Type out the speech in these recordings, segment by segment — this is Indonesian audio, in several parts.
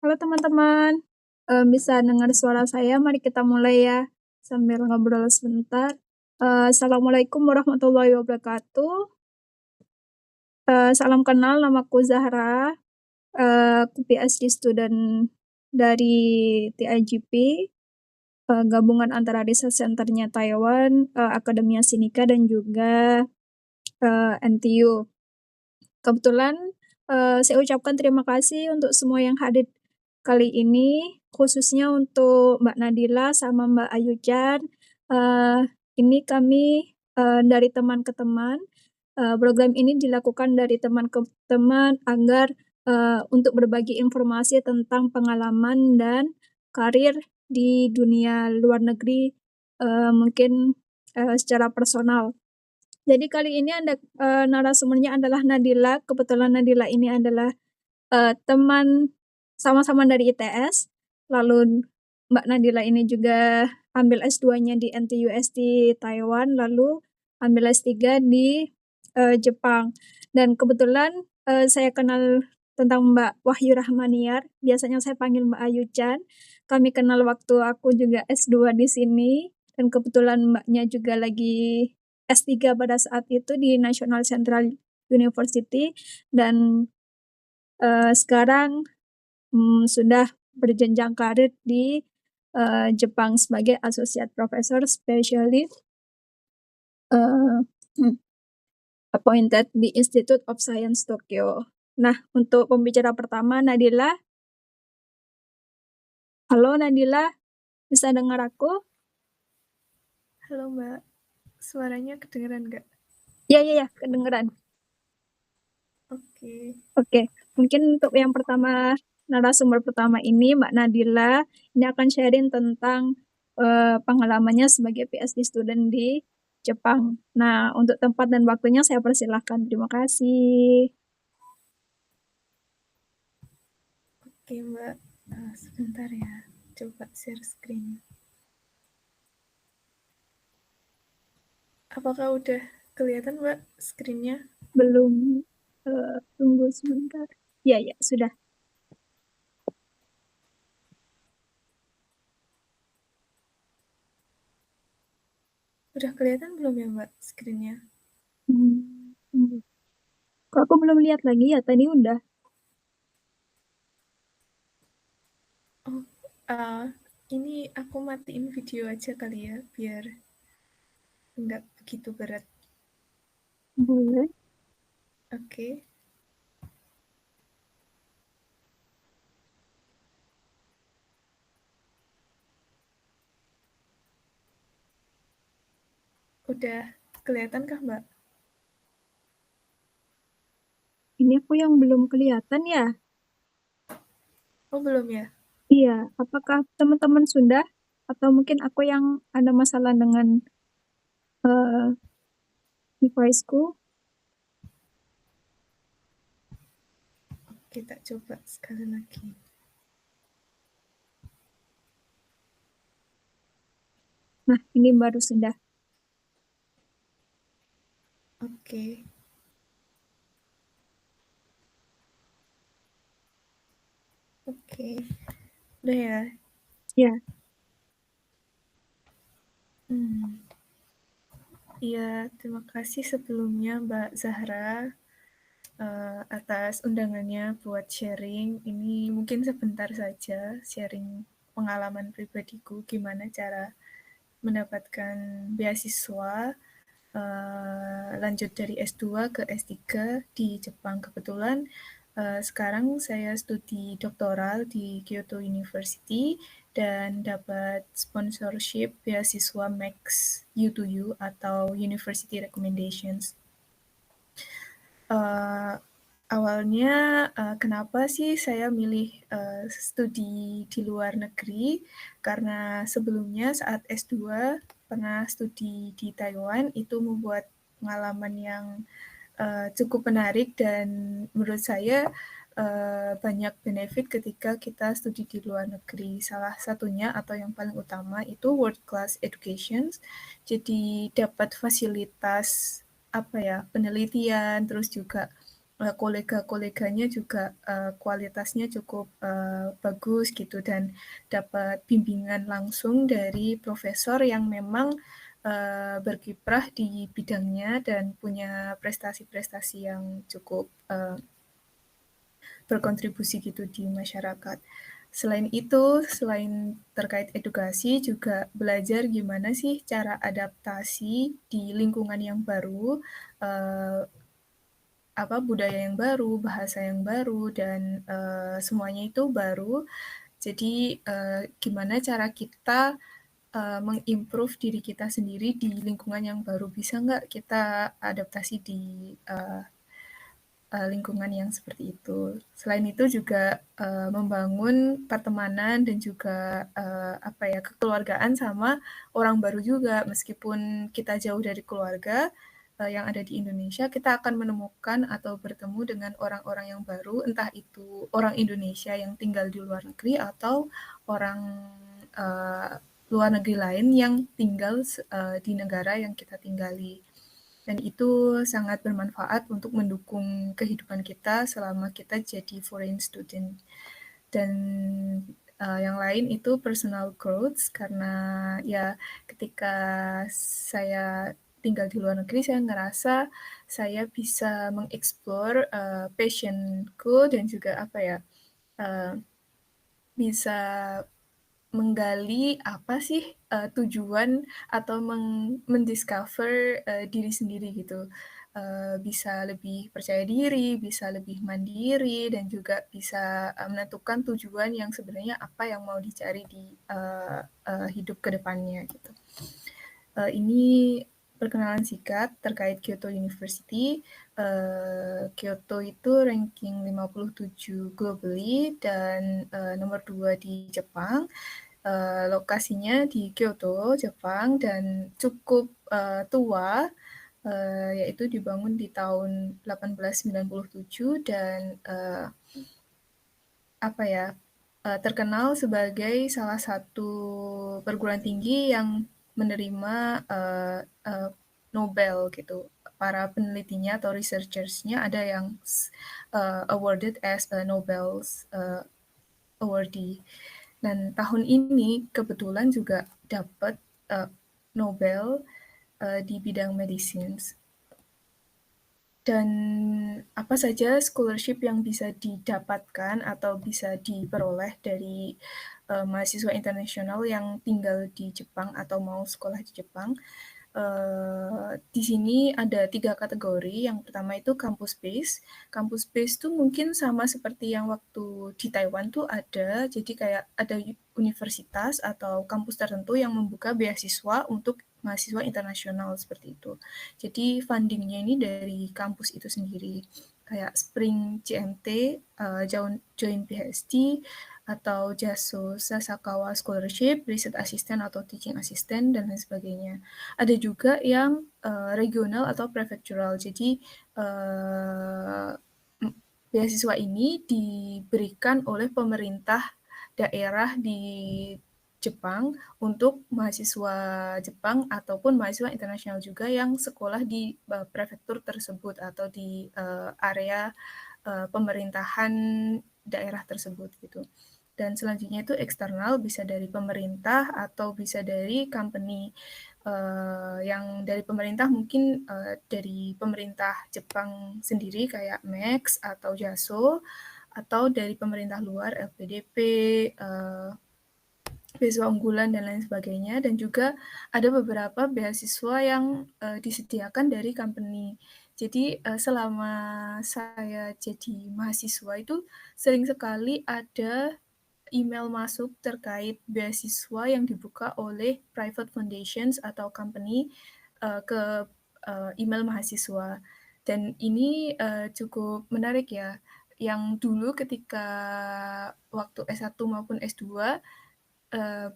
Halo teman-teman, bisa dengar suara saya? Mari kita mulai ya, sambil ngobrol sebentar. Assalamualaikum warahmatullahi wabarakatuh. Salam kenal, namaku Zahra, aku PhD student dari TIGP, gabungan antara Research Center-nya Taiwan, Akademia Sinica, dan juga NTU. Kebetulan saya ucapkan terima kasih untuk semua yang hadir kali ini, khususnya untuk Mbak Nadila sama Mbak Ayu Chan. Ini kami dari teman ke teman. Program ini dilakukan dari teman ke teman agar untuk berbagi informasi tentang pengalaman dan karir di dunia luar negeri, mungkin secara personal. Jadi kali ini narasumbernya adalah Nadila. Kebetulan Nadila ini adalah teman sama-sama dari ITS. Lalu Mbak Nadila ini juga ambil S2-nya di NTUSD Taiwan, lalu ambil S3 di Jepang. Dan kebetulan saya kenal tentang Mbak Wahyu Rahmaniar. Biasanya saya panggil Mbak Ayu Chan. Kami kenal waktu aku juga S2 di sini. Dan kebetulan Mbaknya juga lagi S3 pada saat itu di National Central University. Dan sekarang sudah berjenjang karir di Jepang sebagai Associate Professor Specialist appointed di Institute of Science Tokyo. Nah, untuk pembicara pertama, Nadila. Halo Nadila, bisa dengar aku? Halo Mbak, suaranya kedengeran nggak? Ya, kedengeran. Oke, mungkin untuk yang pertama, narasumber pertama ini, Mbak Nadila, ini akan sharing tentang pengalamannya sebagai PhD student di Jepang. Nah, untuk tempat dan waktunya saya persilahkan. Terima kasih. Oke Mbak, sebentar ya, coba share screen. Apakah udah kelihatan Mbak screen-nya? Belum, tunggu sebentar. Ya, sudah. Udah kelihatan belum ya Mbak screen-nya? Tunggu. Kok aku belum lihat lagi ya? Tadi udah. Ini aku matiin video aja kali ya, biar nggak begitu berat. Boleh. Oke. Udah kelihatan kah Mbak? Ini aku yang belum kelihatan ya? Oh belum ya? Iya, apakah teman-teman sudah? Atau mungkin aku yang ada masalah dengan deviceku? Kita coba sekali lagi. Nah, ini baru sudah. Oke. Udah ya? Ya. Iya, terima kasih sebelumnya Mbak Zahra atas undangannya buat sharing. Ini mungkin sebentar saja sharing pengalaman pribadiku gimana cara mendapatkan beasiswa lanjut dari S2 ke S3 di Jepang. Kebetulan sekarang saya studi doktoral di Kyoto University dan dapat sponsorship beasiswa Max U2U atau University Recommendations. Awalnya kenapa sih saya milih studi di luar negeri, karena sebelumnya saat S2 pernah studi di Taiwan, itu membuat pengalaman yang cukup menarik dan menurut saya banyak benefit ketika kita studi di luar negeri. Salah satunya atau yang paling utama itu world class education, jadi dapat fasilitas penelitian, terus juga kolega-koleganya juga, kualitasnya cukup, bagus gitu dan dapat bimbingan langsung dari profesor yang memang, berkiprah di bidangnya dan punya prestasi-prestasi yang cukup, berkontribusi gitu di masyarakat. Selain itu, selain terkait edukasi juga belajar gimana sih cara adaptasi di lingkungan yang baru, eee, budaya yang baru, bahasa yang baru, dan, semuanya itu baru. Jadi, gimana cara kita, meng-improve diri kita sendiri di lingkungan yang baru, bisa nggak kita adaptasi di, eee lingkungan yang seperti itu. Selain itu juga, membangun pertemanan dan juga, kekeluargaan sama orang baru juga. Meskipun kita jauh dari keluarga, yang ada di Indonesia, kita akan menemukan atau bertemu dengan orang-orang yang baru, entah itu orang Indonesia yang tinggal di luar negeri atau orang, eee, luar negeri lain yang tinggal di negara yang kita tinggali. Dan itu sangat bermanfaat untuk mendukung kehidupan kita selama kita jadi foreign student. Dan, yang lain itu personal growth karena ya ketika saya tinggal di luar negeri, saya ngerasa saya bisa mengeksplor, passion-ku dan juga eee, bisa menggali apa sih, tujuan atau mendiscover, diri sendiri gitu. Bisa lebih percaya diri, bisa lebih mandiri, dan juga bisa, menentukan tujuan yang sebenarnya apa yang mau dicari di, eee eee, hidup ke depannya gitu. Ini perkenalan singkat terkait Kyoto University. Kyoto itu ranking 57 globally dan, nomor 2 di Jepang. Lokasinya di Kyoto, Jepang, dan cukup, tua, yaitu dibangun di tahun 1897 dan, apa ya, terkenal sebagai salah satu perguruan tinggi yang menerima, Nobel gitu. Para penelitinya atau researchers-nya ada yang awarded as a Nobel's, awardee. Dan tahun ini kebetulan juga dapat, Nobel, di bidang medicine. Dan apa saja scholarship yang bisa didapatkan atau bisa diperoleh dari, mahasiswa internasional yang tinggal di Jepang atau mau sekolah di Jepang. Di sini ada 3 kategori. Yang pertama itu kampus base. Kampus base tuh mungkin sama seperti yang waktu di Taiwan tuh ada, jadi kayak ada universitas atau kampus tertentu yang membuka beasiswa untuk mahasiswa internasional, seperti itu. Jadi funding-nya ini dari kampus itu sendiri, kayak Spring CMT, Joint PhD, atau JASO Sasakawa Scholarship, Research Assistant atau Teaching Assistant, dan lain sebagainya. Ada juga yang, regional atau prefectural. Jadi, eee, beasiswa ini diberikan oleh pemerintah daerah di Jepang untuk mahasiswa Jepang ataupun mahasiswa internasional juga yang sekolah di, prefektur tersebut atau di, area, pemerintahan daerah tersebut gitu. Dan selanjutnya itu eksternal, bisa dari pemerintah atau bisa dari company. Yang dari pemerintah mungkin, dari pemerintah Jepang sendiri kayak MEX atau JASO, atau dari pemerintah luar LPDP, beasiswa unggulan dan lain sebagainya, dan juga ada beberapa beasiswa yang, disediakan dari company. Jadi, selama saya jadi mahasiswa itu sering sekali ada email masuk terkait beasiswa yang dibuka oleh private foundations atau company, ke, email mahasiswa. Dan ini, cukup menarik ya, yang dulu ketika waktu S1 maupun S2,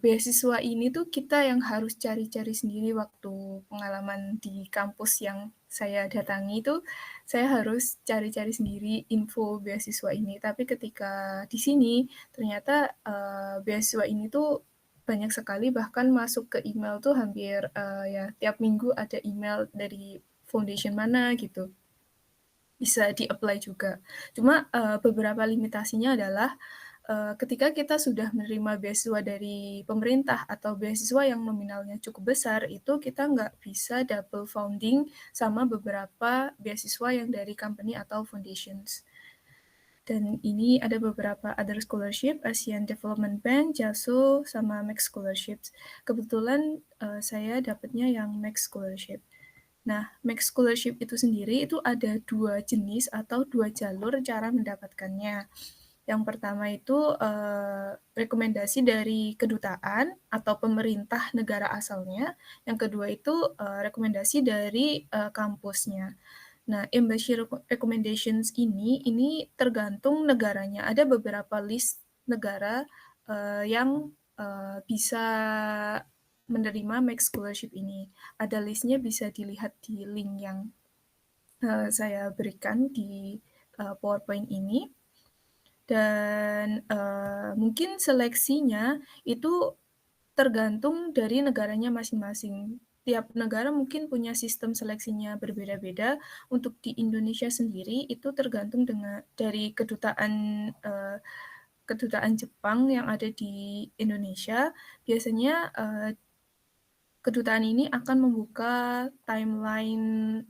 beasiswa ini tuh kita yang harus cari-cari sendiri waktu pengalaman di kampus yang saya datangi itu, saya harus cari-cari sendiri info beasiswa ini. Tapi ketika di sini, ternyata, beasiswa ini tuh banyak sekali, bahkan masuk ke email tuh hampir, ya tiap minggu ada email dari foundation mana gitu. bisa di-apply juga. Cuma, beberapa limitasinya adalah, ketika kita sudah menerima beasiswa dari pemerintah atau beasiswa yang nominalnya cukup besar, itu kita nggak bisa double funding sama beberapa beasiswa yang dari company atau foundations. Dan ini ada beberapa other scholarship, Asian Development Bank, JASO, sama Max Scholarships. Kebetulan, saya dapatnya yang Max Scholarship. Nah, Max Scholarship itu sendiri itu ada 2 jenis atau 2 jalur cara mendapatkannya. Yang pertama itu, rekomendasi dari kedutaan atau pemerintah negara asalnya, yang kedua itu, rekomendasi dari, kampusnya. Nah, embassy recommendations ini tergantung negaranya. Ada beberapa list negara, yang, bisa menerima Max Scholarship ini. Ada list-nya bisa dilihat di link yang, saya berikan di, PowerPoint ini. Dan, mungkin seleksinya itu tergantung dari negaranya masing-masing. Tiap negara mungkin punya sistem seleksinya berbeda-beda. Untuk di Indonesia sendiri itu tergantung dari eee, kedutaan Jepang yang ada di Indonesia. Biasanya, kedutaan ini akan membuka timeline,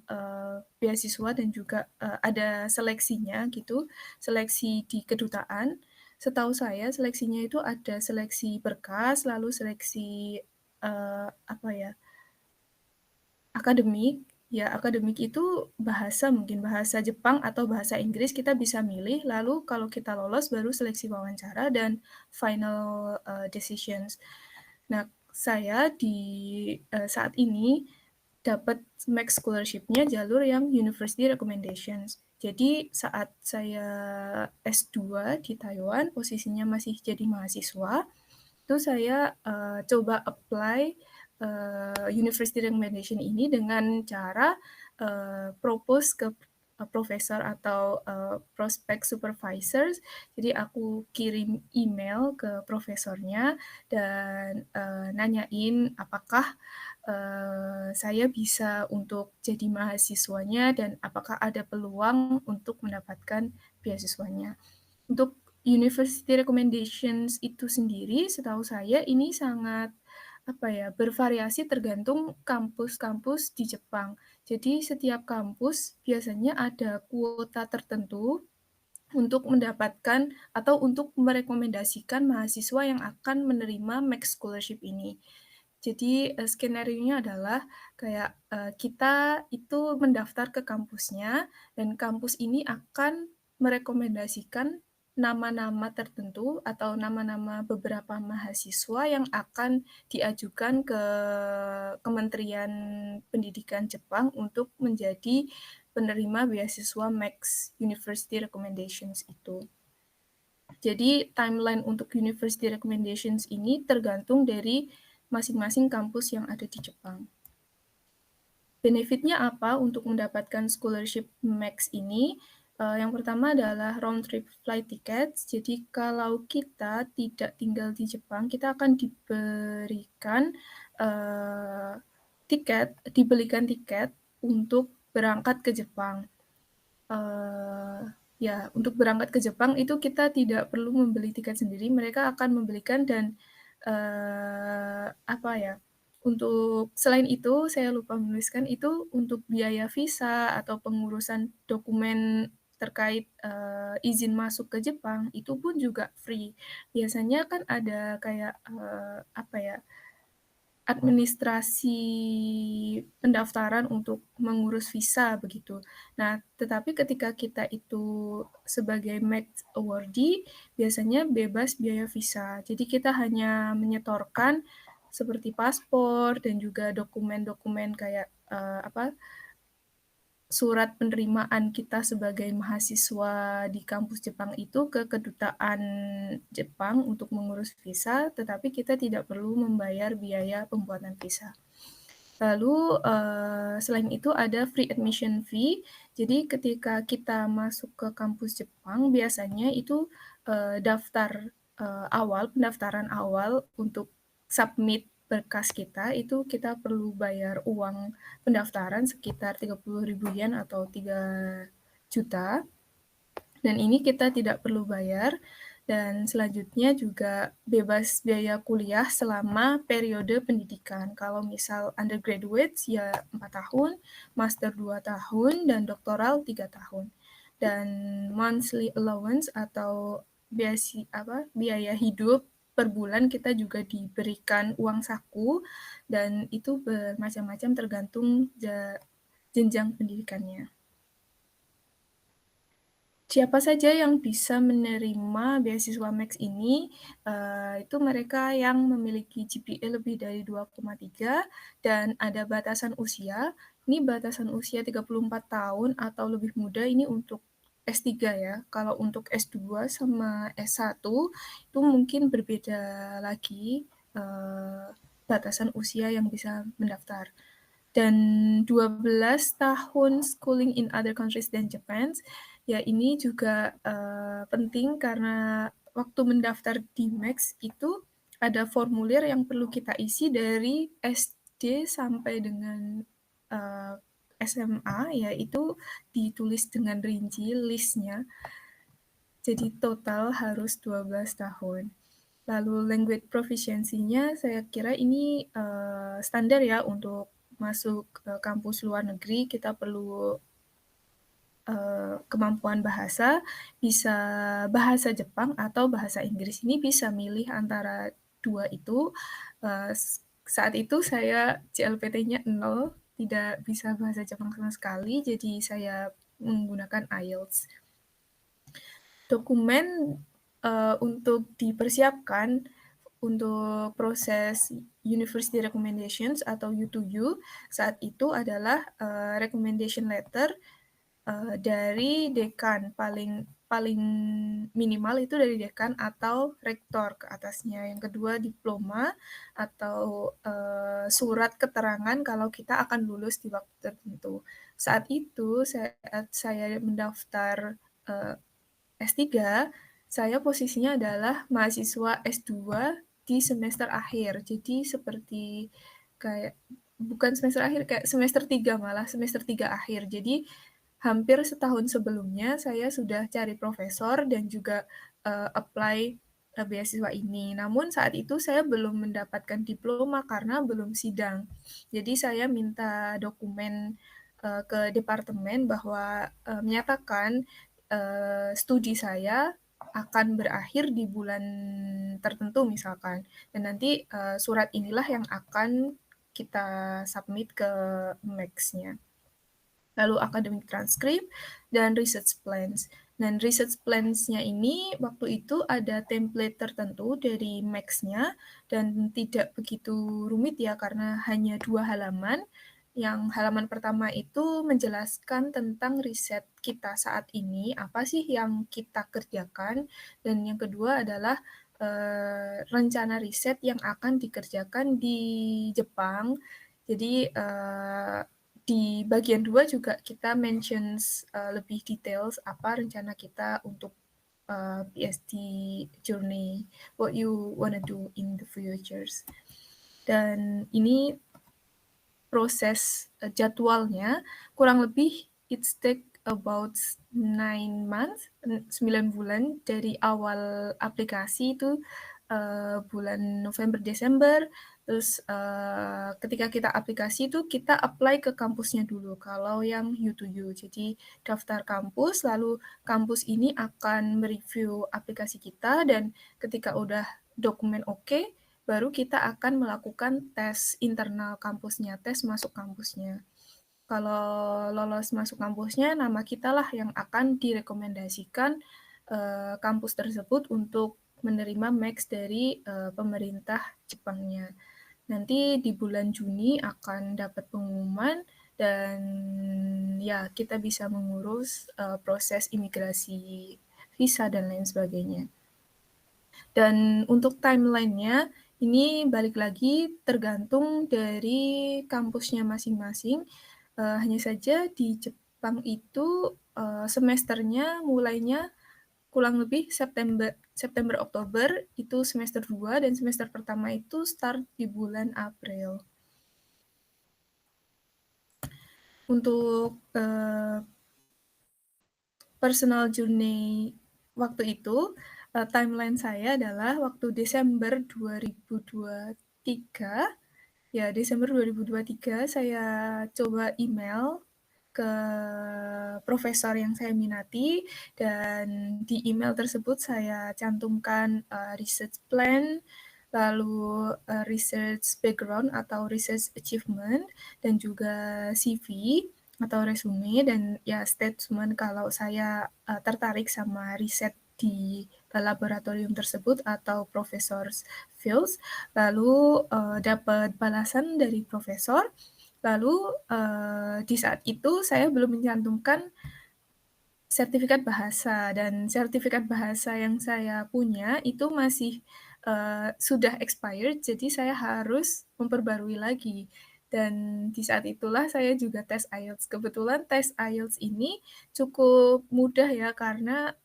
beasiswa dan juga, ada seleksinya gitu, seleksi di kedutaan. Setahu saya seleksinya itu ada seleksi berkas, lalu seleksi, apa ya, akademik. Ya, akademik itu bahasa mungkin bahasa Jepang atau bahasa Inggris kita bisa milih, lalu kalau kita lolos baru seleksi wawancara dan final, decisions. Nah, saya di, saat ini dapat Max Scholarship-nya jalur yang University Recommendations. Jadi saat saya S2 di Taiwan, posisinya masih jadi mahasiswa, itu saya, coba apply, University Recommendation ini dengan cara, propose ke, profesor atau, prospek supervisors. Jadi aku kirim email ke profesornya dan, nanyain apakah, saya bisa untuk jadi mahasiswanya dan apakah ada peluang untuk mendapatkan beasiswanya. Untuk University Recommendations itu sendiri setahu saya ini sangat, apa ya, bervariasi tergantung kampus-kampus di Jepang. Jadi setiap kampus biasanya ada kuota tertentu untuk mendapatkan atau untuk merekomendasikan mahasiswa yang akan menerima Max Scholarship ini. Jadi, skenarionya adalah kayak, kita itu mendaftar ke kampusnya dan kampus ini akan merekomendasikan nama-nama tertentu atau nama-nama beberapa mahasiswa yang akan diajukan ke Kementerian Pendidikan Jepang untuk menjadi penerima beasiswa Max University Recommendations itu. Jadi timeline untuk University Recommendations ini tergantung dari masing-masing kampus yang ada di Jepang. Benefitnya apa untuk mendapatkan scholarship Max ini? Yang pertama adalah round trip flight tickets. Jadi kalau kita tidak tinggal di Jepang, kita akan diberikan, eee, dibelikan tiket untuk berangkat ke Jepang. Eee, ya, untuk berangkat ke Jepang itu kita tidak perlu membeli tiket sendiri, mereka akan membelikan dan, apa ya, untuk selain itu saya lupa menuliskan itu untuk biaya visa atau pengurusan dokumen terkait, izin masuk ke Jepang, itu pun juga free. Biasanya kan ada kayak, apa ya, administrasi pendaftaran untuk mengurus visa begitu. Nah, tetapi ketika kita itu sebagai Max awardee, biasanya bebas biaya visa. Jadi kita hanya menyetorkan seperti paspor dan juga dokumen-dokumen kayak, apa, surat penerimaan kita sebagai mahasiswa di kampus Jepang itu ke kedutaan Jepang untuk mengurus visa, tetapi kita tidak perlu membayar biaya pembuatan visa. Lalu, selain itu ada free admission fee. Jadi ketika kita masuk ke kampus Jepang biasanya itu, pendaftaran awal untuk submit berkas kita, itu kita perlu bayar uang pendaftaran sekitar 30.000 yen atau juta dan ini kita tidak perlu bayar dan selanjutnya juga bebas biaya kuliah selama periode pendidikan. Kalau misal undergraduate ya 4 tahun, master 2 tahun, dan doktoral 3 tahun. Dan monthly allowance atau biaya hidup per bulan kita juga diberikan uang saku dan itu bermacam-macam tergantung jenjang pendidikannya. Siapa saja yang bisa menerima beasiswa Max ini, itu mereka yang memiliki GPA lebih dari 2,3 dan ada batasan usia. Ini batasan usia 34 tahun atau lebih muda ini untuk S3 ya. Kalau untuk S2 sama S1 itu mungkin berbeda lagi, batasan usia yang bisa mendaftar. Dan 12 tahun schooling in other countries than Japan, ya ini juga penting karena waktu mendaftar di Max itu ada formulir yang perlu kita isi dari SD sampai dengan SMA, yaitu ditulis dengan rinci listnya. Jadi total harus 12 tahun. Lalu language proficiency-nya saya kira ini standar ya untuk masuk kampus luar negeri kita perlu kemampuan bahasa, bisa bahasa Jepang atau bahasa Inggris. Ini bisa milih antara dua itu. Saat itu saya CLPT-nya 0, tidak bisa bahasa Jepang sama sekali, jadi saya menggunakan IELTS. Dokumen untuk dipersiapkan untuk proses University Recommendations atau U2U saat itu adalah recommendation letter dari dekan paling paling minimal itu dari dekan atau rektor ke atasnya. Yang kedua diploma atau surat keterangan kalau kita akan lulus di waktu tertentu. Saat itu saya mendaftar S3, saya posisinya adalah mahasiswa S2 di semester akhir. Jadi seperti kayak bukan semester akhir, kayak semester 3 malah, semester 3 akhir. Jadi hampir setahun sebelumnya saya sudah cari profesor dan juga apply beasiswa ini. Namun saat itu saya belum mendapatkan diploma karena belum sidang. Jadi saya minta dokumen ke departemen bahwa menyatakan studi saya akan berakhir di bulan tertentu misalkan. Dan nanti surat inilah yang akan kita submit ke Max-nya. Lalu academic transcript dan research plans. Dan research plans-nya ini waktu itu ada template tertentu dari Max-nya dan tidak begitu rumit ya karena hanya 2 halaman. Yang halaman pertama itu menjelaskan tentang riset kita saat ini, apa sih yang kita kerjakan, dan yang kedua adalah rencana riset yang akan dikerjakan di Jepang. Jadi di bagian 2 juga kita mentions lebih details apa rencana kita untuk PhD journey, what you wanna do in the futures. Dan ini proses jadwalnya kurang lebih it's take about 9 months, 9 bulan dari awal aplikasi itu bulan November Desember. Terus ketika kita aplikasi itu kita apply ke kampusnya dulu kalau yang U2U. Jadi daftar kampus, lalu kampus ini akan mereview aplikasi kita dan ketika udah dokumen oke, baru kita akan melakukan tes internal kampusnya, tes masuk kampusnya. Kalau lolos masuk kampusnya, nama kita lah yang akan direkomendasikan kampus tersebut untuk menerima Max dari pemerintah Jepangnya. Nanti di bulan Juni akan dapat pengumuman dan ya kita bisa mengurus proses imigrasi, visa dan lain sebagainya. Dan untuk timeline-nya ini balik lagi tergantung dari kampusnya masing-masing. Hanya saja di Jepang itu semesternya mulainya kurang lebih September Oktober itu semester 2 dan semester pertama itu start di bulan April. Untuk personal journey waktu itu, timeline saya adalah waktu Desember 2023, ya Desember 2023 saya coba email ke profesor yang saya minati, dan di email tersebut saya cantumkan, research plan, lalu, research background atau research achievement, dan juga CV atau resume, dan ya statement kalau saya, tertarik sama riset di, laboratorium tersebut atau professor's fields. Lalu, dapat balasan dari profesor. Lalu, di saat itu saya belum mencantumkan sertifikat bahasa, dan sertifikat bahasa yang saya punya itu masih, sudah expired, jadi saya harus memperbarui lagi. Dan di saat itulah saya juga tes IELTS. Kebetulan tes IELTS ini cukup mudah ya, karena,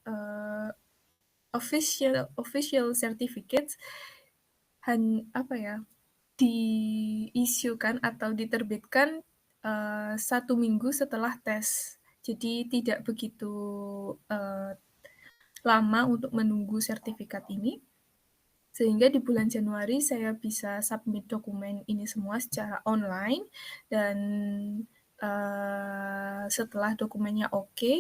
official official certificates apa ya, diisukan atau diterbitkan, 1 minggu setelah tes. Jadi tidak begitu, eee, lama untuk menunggu sertifikat ini, sehingga di bulan Januari saya bisa submit dokumen ini semua secara online, dan, setelah dokumennya oke,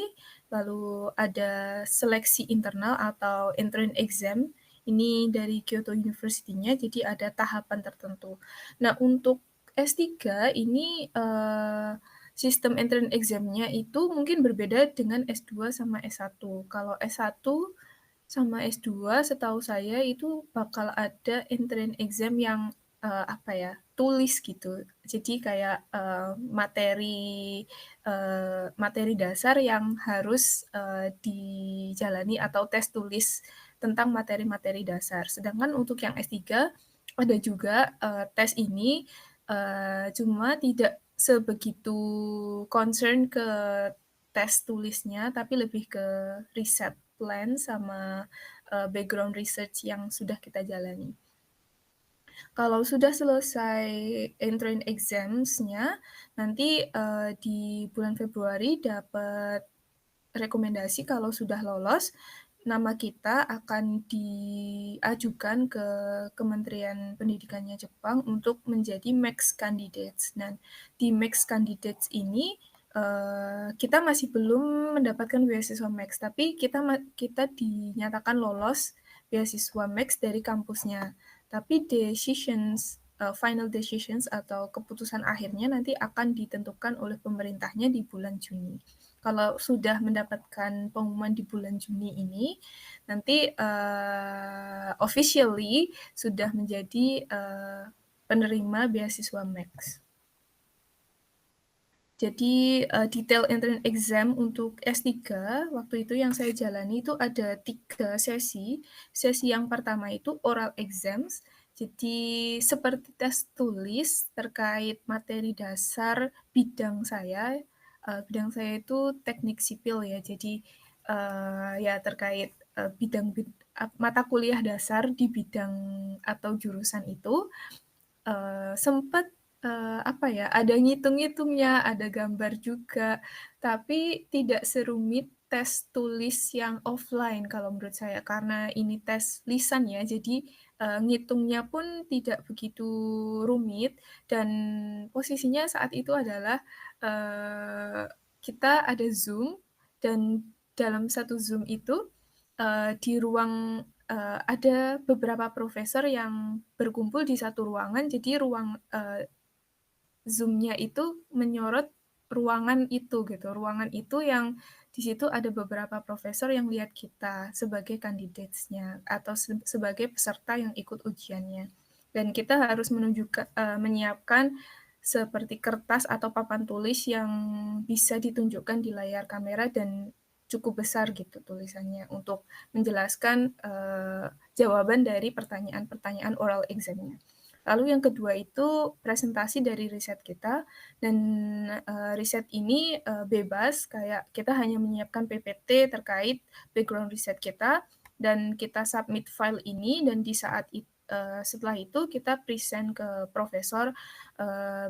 lalu ada seleksi internal atau entrance exam, ini dari Kyoto University-nya, jadi ada tahapan tertentu. Nah, untuk S3 ini, sistem entrance exam-nya itu mungkin berbeda dengan S2 sama S1. Kalau S1 sama S2 setahu saya itu bakal ada entrance exam yang, apa ya, tulis gitu. Jadi kayak, materi dasar yang harus, dijalani atau tes tulis tentang materi-materi dasar. Sedangkan untuk yang S3 ada juga, tes ini, cuma tidak sebegitu concern ke tes tulisnya, tapi lebih ke riset plan sama, background research yang sudah kita jalani. Kalau sudah selesai entrance exams-nya, nanti, di bulan Februari dapat rekomendasi kalau sudah lolos, nama kita akan diajukan ke Kementerian Pendidikannya Jepang untuk menjadi Max Candidates. Dan di Max Candidates ini, kita masih belum mendapatkan beasiswa Max, tapi kita dinyatakan lolos beasiswa Max dari kampusnya. Tapi final decisions atau keputusan akhirnya nanti akan ditentukan oleh pemerintahnya di bulan Juni. Kalau sudah mendapatkan pengumuman di bulan Juni ini, nanti, officially sudah menjadi, penerima beasiswa Max. Jadi, detail entrance exam untuk S3 waktu itu yang saya jalani itu ada 3 sesi. Sesi yang pertama itu oral exams, jadi seperti tes tulis terkait materi dasar bidang saya. Bidang saya itu teknik sipil ya, jadi, ya terkait, mata kuliah dasar di bidang atau jurusan itu. Sempet, apa ya, ada ngitung-ngitungnya, ada gambar juga, tapi tidak serumit tes tulis yang offline kalau menurut saya, karena ini tes lisan ya, jadi, ngitungnya pun tidak begitu rumit, dan posisinya saat itu adalah, kita ada Zoom, dan dalam satu Zoom itu, di ruang ada beberapa profesor yang berkumpul di satu ruangan, jadi ruang, Zoom-nya itu menyorot ruangan itu gitu, ruangan itu yang di situ ada beberapa profesor yang lihat kita sebagai candidates-nya atau sebagai peserta yang ikut ujiannya. Dan kita harus menyiapkan seperti kertas atau papan tulis yang bisa ditunjukkan di layar kamera dan cukup besar gitu tulisannya untuk menjelaskan, jawaban dari pertanyaan-pertanyaan oral exam-nya. Lalu yang kedua itu presentasi dari riset kita, dan, riset ini, bebas, kayak kita hanya menyiapkan PPT terkait background riset kita, dan kita submit file ini, dan di saat setelah itu kita present ke profesor,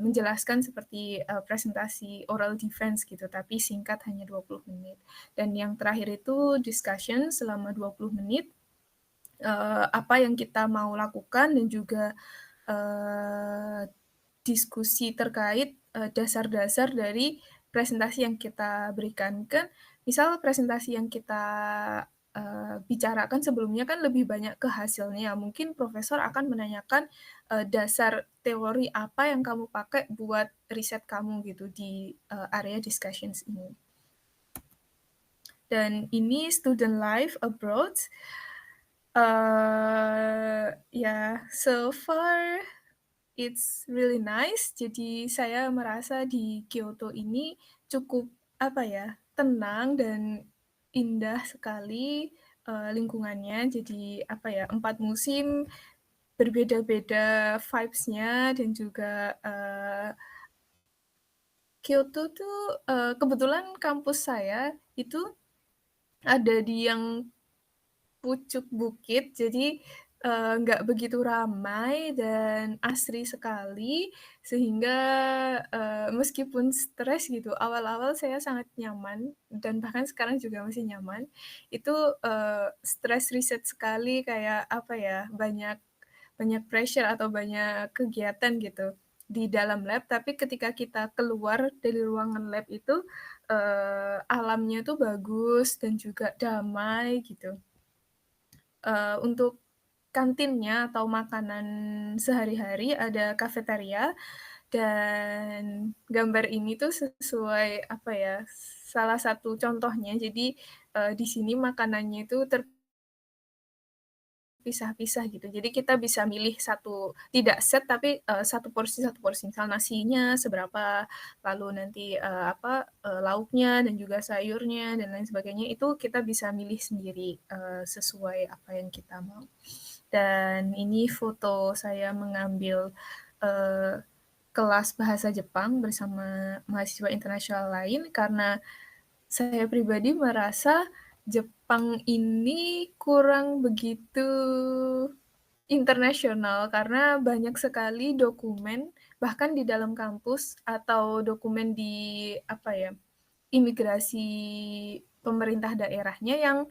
menjelaskan seperti, presentasi oral defense gitu, tapi singkat hanya 20 menit. Dan yang terakhir itu discussion selama 20 menit, apa yang kita mau lakukan dan juga, eee, diskusi terkait, dasar-dasar dari presentasi yang kita berikan. Kan misal presentasi yang kita, bicarakan sebelumnya kan lebih banyak ke hasilnya, mungkin profesor akan menanyakan, dasar teori apa yang kamu pakai buat riset kamu gitu di, area discussions ini. Dan ini student life abroad, ya so far it's really nice. Jadi saya merasa di Kyoto ini cukup, apa ya, tenang dan indah sekali, lingkungannya. Jadi, apa ya, 4 musim berbeda-beda vibes-nya dan juga, Kyoto tuh, kebetulan kampus saya itu ada di yang pucuk bukit, jadi, nggak begitu ramai dan asri sekali, sehingga, meskipun stres gitu, awal-awal saya sangat nyaman dan bahkan sekarang juga masih nyaman. Itu, stres riset sekali kayak, apa ya, banyak banyak pressure atau banyak kegiatan gitu di dalam lab, tapi ketika kita keluar dari ruangan lab itu, alamnya tuh bagus dan juga damai gitu. Untuk kantinnya atau makanan sehari-hari ada kafetaria dan gambar ini tuh sesuai apa ya, salah satu contohnya. Jadi, di sini makanannya itu terpisah-pisah gitu. Jadi kita bisa milih satu tidak set tapi, satu porsi. Misal nasinya seberapa, lalu nanti, lauknya dan juga sayurnya dan lain sebagainya, itu kita bisa milih sendiri, sesuai apa yang kita mau. Dan ini foto saya mengambil, eee, kelas bahasa Jepang bersama mahasiswa internasional lain, karena saya pribadi merasa Jepang ini kurang begitu internasional, karena banyak sekali dokumen, bahkan di dalam kampus atau dokumen di, apa ya, imigrasi pemerintah daerahnya yang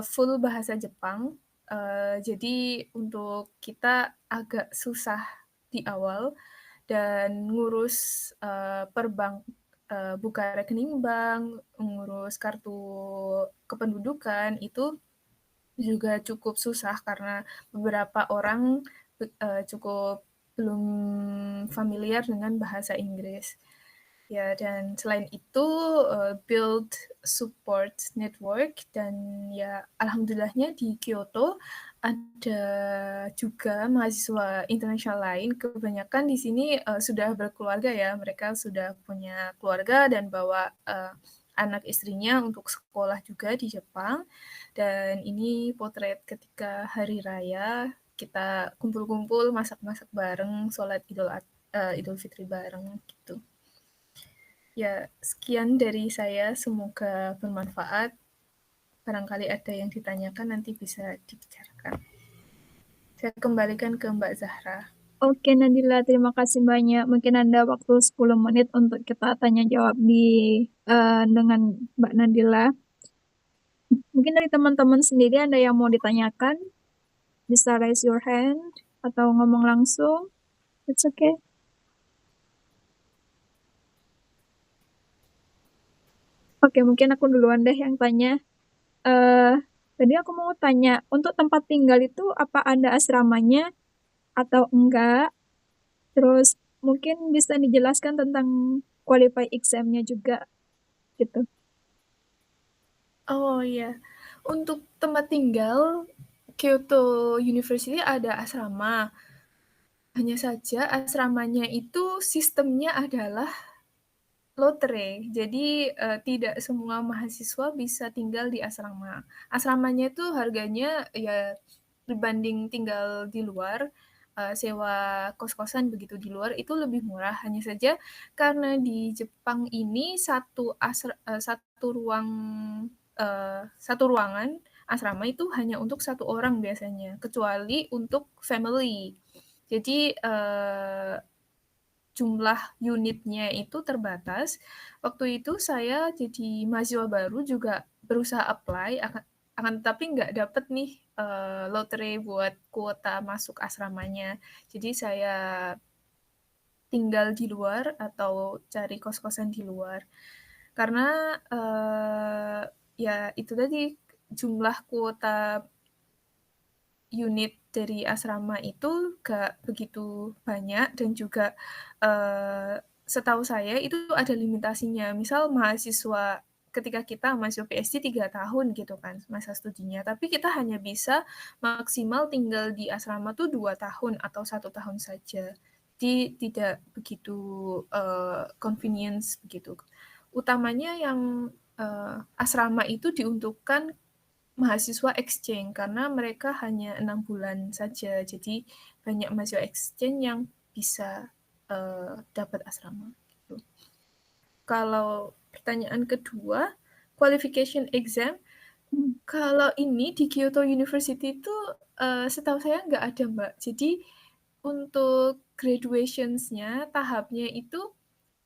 full bahasa Jepang, jadi untuk kita agak susah di awal dan ngurus, buka rekening bank, ngurus kartu kependudukan, itu juga cukup susah karena beberapa orang cukup belum familiar dengan bahasa Inggris. Ya, dan selain itu, build support network dan ya alhamdulillahnya di Kyoto ada juga mahasiswa internasional lain, kebanyakan di sini, sudah berkeluarga ya, mereka sudah punya keluarga dan bawa, anak istrinya untuk sekolah juga di Jepang, dan ini potret ketika hari raya, kita kumpul-kumpul, masak-masak bareng, sholat Idul Fitri bareng, gitu. Ya, sekian dari saya, semoga bermanfaat. Barangkali ada yang ditanyakan, nanti bisa dibicarakan. Saya kembalikan ke Mbak Zahra. Oke Nadila, terima kasih banyak. Mungkin ada waktu 10 menit untuk kita tanya jawab dengan Mbak Nadila. Mungkin dari teman-teman sendiri ada yang mau ditanyakan, bisa raise your hand atau ngomong langsung. It's okay. Oke, mungkin aku duluan deh yang tanya. Tadi aku mau tanya, untuk tempat tinggal itu apa ada asramanya atau enggak? Terus mungkin bisa dijelaskan tentang qualify exam-nya juga gitu. Oh iya, untuk tempat tinggal, Kyoto University ada asrama. Hanya saja asramanya itu sistemnya adalah lotre. Jadi, tidak semua mahasiswa bisa tinggal di asrama. Asramanya itu harganya ya dibanding tinggal di luar, sewa kos-kosan begitu di luar itu lebih murah. Hanya saja karena di Jepang ini satu ruangan asrama itu hanya untuk 1 orang biasanya, kecuali untuk family. Jadi, jumlah unitnya itu terbatas. Waktu itu saya jadi mahasiswa baru juga berusaha apply, akan tetapi nggak dapet nih, lotre buat kuota masuk asramanya. Jadi saya tinggal di luar atau cari kos-kosan di luar. Karena, ya itu tadi, jumlah kuota unit dari asrama itu gak begitu banyak dan juga, setahu saya itu ada limitasinya. Misal ketika kita mahasiswa PhD 3 tahun gitu kan masa studinya, tapi kita hanya bisa maksimal tinggal di asrama tuh 2 tahun atau 1 tahun saja. Jadi tidak begitu, convenience begitu. Utamanya yang, asrama itu diuntukkan mahasiswa exchange karena mereka hanya 6 bulan saja. Jadi banyak mahasiswa exchange yang bisa, dapat asrama, gitu. Kalau pertanyaan kedua, qualification exam, Hmm. kalau ini di Kyoto University itu, setahu saya nggak ada, Mbak. Jadi untuk graduations-nya, tahapnya itu,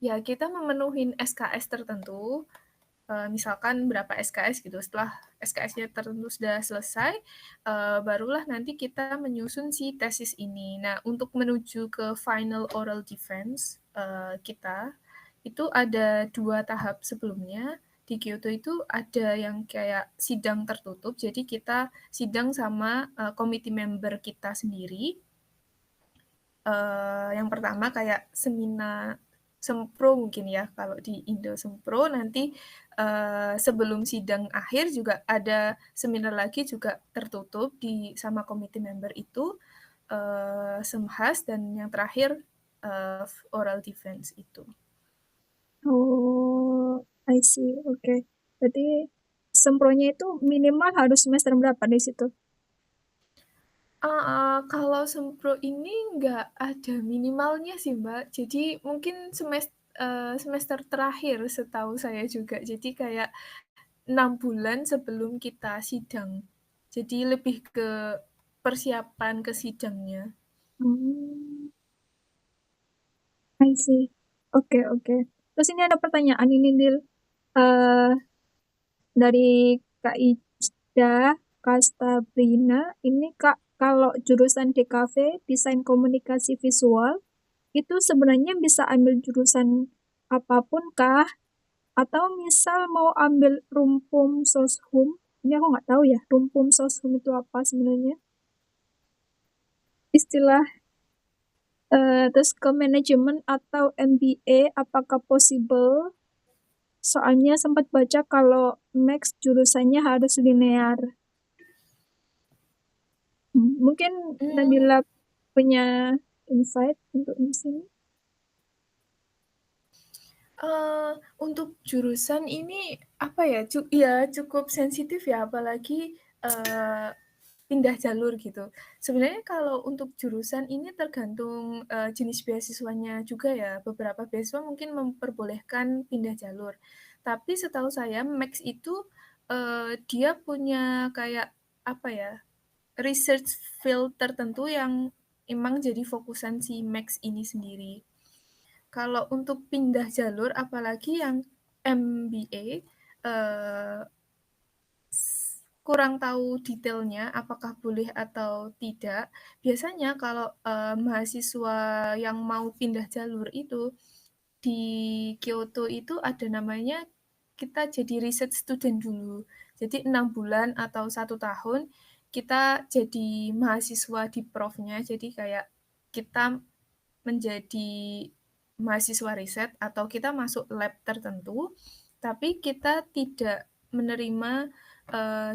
ya kita memenuhi SKS tertentu, misalkan berapa SKS gitu. Setelah SKS-nya tertentu sudah selesai, barulah nanti kita menyusun si tesis ini. Nah, untuk menuju ke final oral defense kita, itu ada 2 tahap sebelumnya. Di Kyoto itu ada yang kayak sidang tertutup, jadi kita sidang sama committee member kita sendiri. Yang pertama kayak sempro mungkin ya, kalau di Indo sempro, nanti sebelum sidang akhir juga ada seminar lagi juga tertutup sama committee member itu, semhas, dan yang terakhir oral defense itu. Oh, I see. Oke. Berarti sempronya itu minimal harus semester berapa di situ? Kalau sempro ini nggak ada minimalnya sih, Mbak. Jadi mungkin semester terakhir setahu saya juga. Jadi kayak 6 bulan sebelum kita sidang. Jadi lebih ke persiapan ke sidangnya. Hmm, I see. Oke, oke. Terus ini ada pertanyaan ini, Dil. Eh, dari Kak Ida Kastabrina, ini Kak, kalau jurusan DKV, Desain Komunikasi Visual, itu sebenarnya bisa ambil jurusan apapun kah? Atau misal mau ambil rumpum soshum, ini aku nggak tahu ya, rumpum soshum itu apa sebenarnya? Istilah terus ke manajemen atau MBA, apakah possible? Soalnya sempat baca kalau Max jurusannya harus linear. Mungkin Hmm, Nabila punya insight untuk di sini. untuk jurusan ini apa ya? Ya cukup sensitif ya, apalagi pindah jalur gitu. Sebenarnya kalau untuk jurusan ini tergantung jenis beasiswanya juga ya. Beberapa beasiswa mungkin memperbolehkan pindah jalur. Tapi setahu saya Max itu dia punya kayak apa ya? Research field tertentu yang emang jadi fokusan si Max ini sendiri. Kalau untuk pindah jalur, apalagi yang MBA, kurang tahu detailnya apakah boleh atau tidak. Biasanya kalau mahasiswa yang mau pindah jalur itu di Kyoto itu ada namanya, kita jadi research student dulu. Jadi 6 bulan atau 1 tahun kita jadi mahasiswa di profnya. Jadi kayak kita menjadi mahasiswa riset atau kita masuk lab tertentu, tapi kita tidak menerima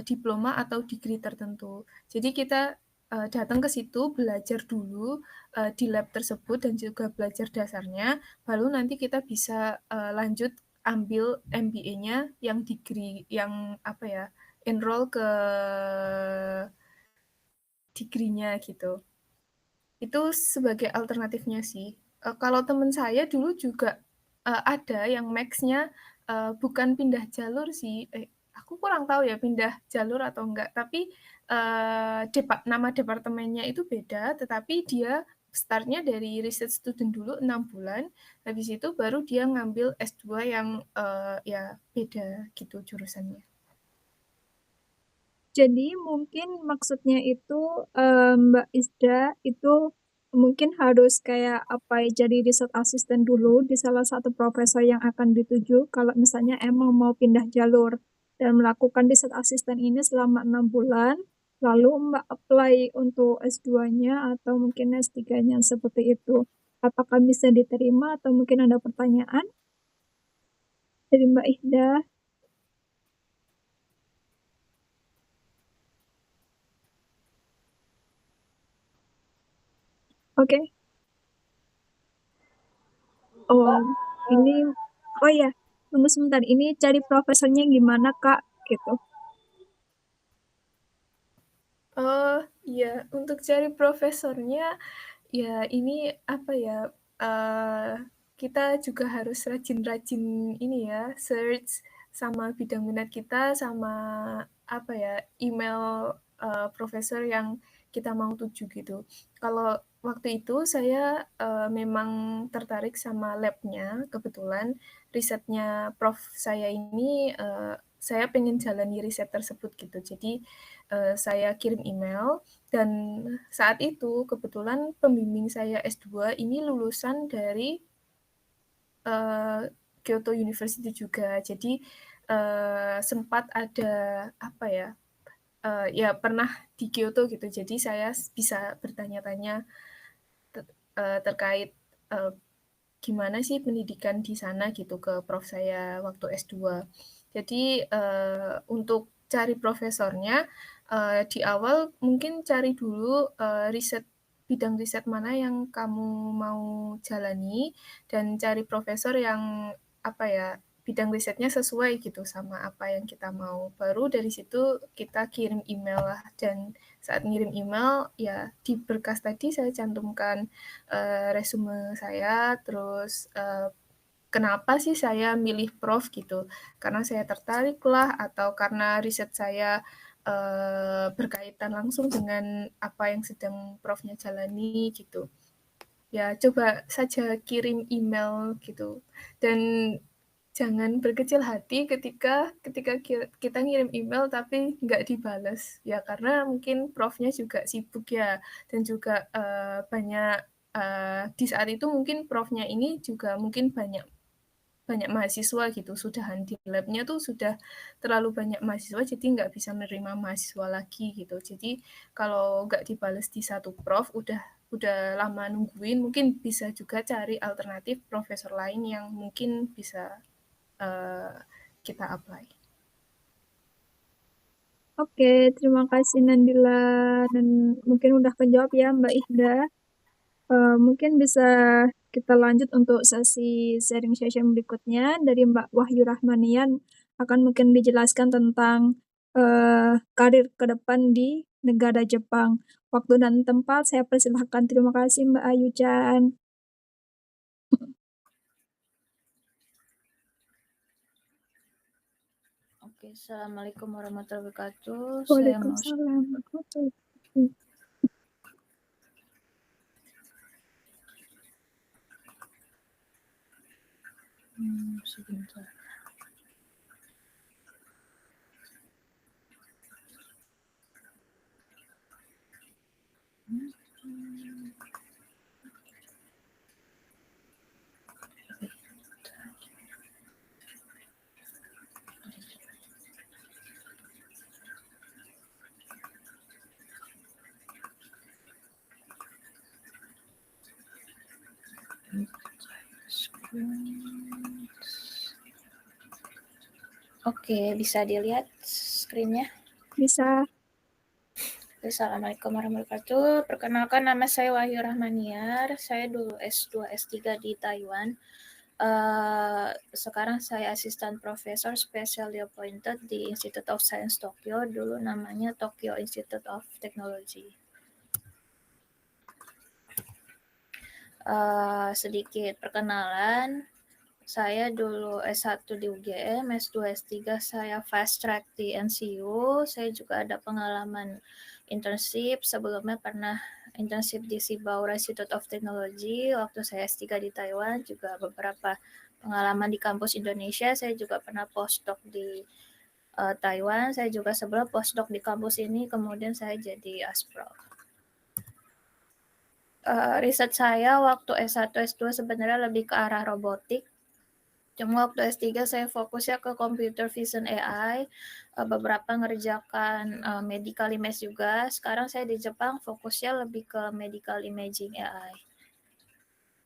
diploma atau degree tertentu. Jadi kita datang ke situ, belajar dulu di lab tersebut dan juga belajar dasarnya, baru nanti kita bisa lanjut ambil MBA-nya yang degree, yang apa ya, enroll ke degree-nya gitu. Itu sebagai alternatifnya sih. Kalau temen saya dulu juga ada yang Max-nya bukan pindah jalur sih. Aku kurang tahu ya pindah jalur atau enggak, tapi, nama departemennya itu beda, tetapi dia start-nya dari research student dulu 6 bulan, habis itu baru dia ngambil S2 yang, ya beda gitu jurusannya. Jadi mungkin maksudnya itu, Mbak Isda itu mungkin harus kayak apa ya, jadi riset asisten dulu di salah satu profesor yang akan dituju kalau misalnya emang mau pindah jalur dan melakukan riset asisten ini selama 6 bulan, lalu Mbak apply untuk S2-nya atau mungkin S3-nya seperti itu. Apakah bisa diterima atau mungkin ada pertanyaan dari Mbak Isda? Oke. Oh, ini oh ya, tunggu sebentar. Ini cari profesornya gimana, Kak? Gitu. Oh, iya, untuk cari profesornya, ya ini apa ya, kita juga harus rajin-rajin ini ya, search sama bidang minat kita, sama apa ya, email, profesor yang kita mau tuju gitu. Kalau waktu itu saya, memang tertarik sama lab-nya, kebetulan risetnya prof saya ini, saya pengen jalani riset tersebut gitu. Jadi, saya kirim email dan saat itu kebetulan pembimbing saya S2 ini lulusan dari, Kyoto University juga. Jadi, sempat ada apa ya, ya pernah di Kyoto gitu. Jadi saya bisa bertanya-tanya terkait, eee, gimana sih pendidikan di sana gitu ke prof saya waktu S2. Jadi, untuk cari profesornya, di awal mungkin cari dulu, bidang riset mana yang kamu mau jalani dan cari profesor yang, apa ya, bidang risetnya sesuai gitu sama apa yang kita mau. Baru dari situ kita kirim email lah dan saat ngirim email, ya di berkas tadi saya cantumkan, resume saya, terus, kenapa sih saya milih prof gitu, karena saya tertarik lah atau karena riset saya, berkaitan langsung dengan apa yang sedang profnya jalani gitu. Ya coba saja kirim email gitu dan jangan berkecil hati ketika ketika kita ngirim email tapi nggak dibales, ya karena mungkin profnya juga sibuk ya dan juga, banyak, di saat itu mungkin profnya ini juga mungkin banyak banyak mahasiswa gitu, sudahan di lab-nya tuh sudah terlalu banyak mahasiswa, jadi nggak bisa menerima mahasiswa lagi gitu. Jadi kalau nggak dibales di satu prof, udah lama nungguin, mungkin bisa juga cari alternatif profesor lain yang mungkin bisa, eee, kita apply. Oke, terima kasih Nandila dan mungkin udah kejawab ya Mbak Ihda. Mungkin bisa kita lanjut untuk sesi sharing session berikutnya dari Mbak Wahyu Rahmanian akan mungkin dijelaskan tentang karir ke depan di negara Jepang. Waktu dan tempat saya persilahkan. Terima kasih Mbak Ayu-chan. Oke, Assalamualaikum warahmatullahi wabarakatuh. Saya mau Waalaikumsalam. sebentar. Oke, bisa dilihat screen-nya? Bisa. Assalamualaikum warahmatullahi wabarakatuh. Perkenalkan, nama saya Wahyu Rahmaniar. Saya dulu S2, S3 di Taiwan. Sekarang saya asisten profesor specially appointed di Institute of Science Tokyo. Dulu namanya Tokyo Institute of Technology. Sedikit perkenalan. saya dulu S1 di UGM, S2, S3 saya fast track di NCU. Saya juga ada pengalaman internship. Sebelumnya pernah internship di Sibaura Institute of Technology. Waktu saya S3 di Taiwan, juga beberapa pengalaman di kampus Indonesia. Saya juga pernah postdoc di Taiwan. Saya juga sebelum postdoc di kampus ini, kemudian saya jadi aspro. Riset saya waktu S1, S2 sebenarnya lebih ke arah robotik. Cuma waktu S3 saya fokusnya ke computer vision AI, beberapa ngerjakan medical image juga. Sekarang saya di Jepang fokusnya lebih ke medical imaging AI.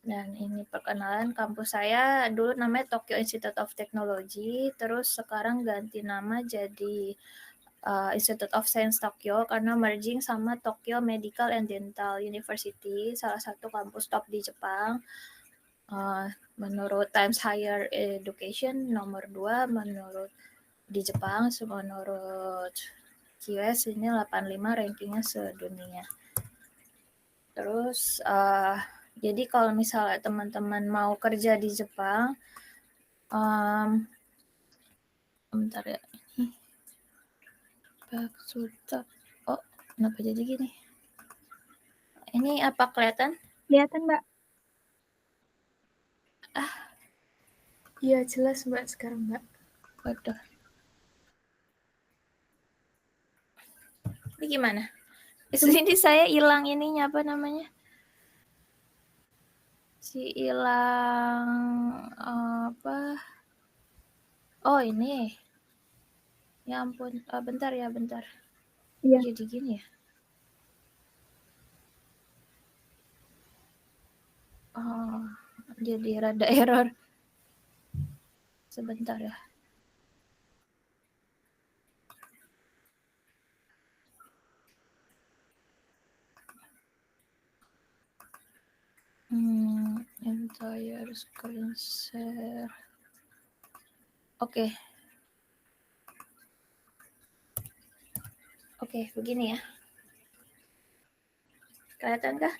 Dan ini perkenalan kampus saya, dulu namanya Tokyo Institute of Technology, terus sekarang ganti nama jadi Institute of Science Tokyo karena merging sama Tokyo Medical and Dental University, salah satu kampus top di Jepang. Menurut Times Higher Education nomor 2 menurut di Jepang, menurut QS ini 85 rankingnya sedunia. Terus jadi kalau misalnya teman-teman mau kerja di Jepang, bentar ya, ini oh kenapa jadi gini? Ini apa kelihatan? Kelihatan, Mbak. Iya, jelas Mbak sekarang Mbak. Waduh. Ini gimana? Di sini saya hilang ininya, apa namanya? Hilang apa? Oh ini. Ya ampun. Bentar ya, bentar. Iya. Jadi gini ya. Oh, jadi rada error. Sebentar ya. Entire screen share. Oke. Oke, begini ya. Kelihatan kah?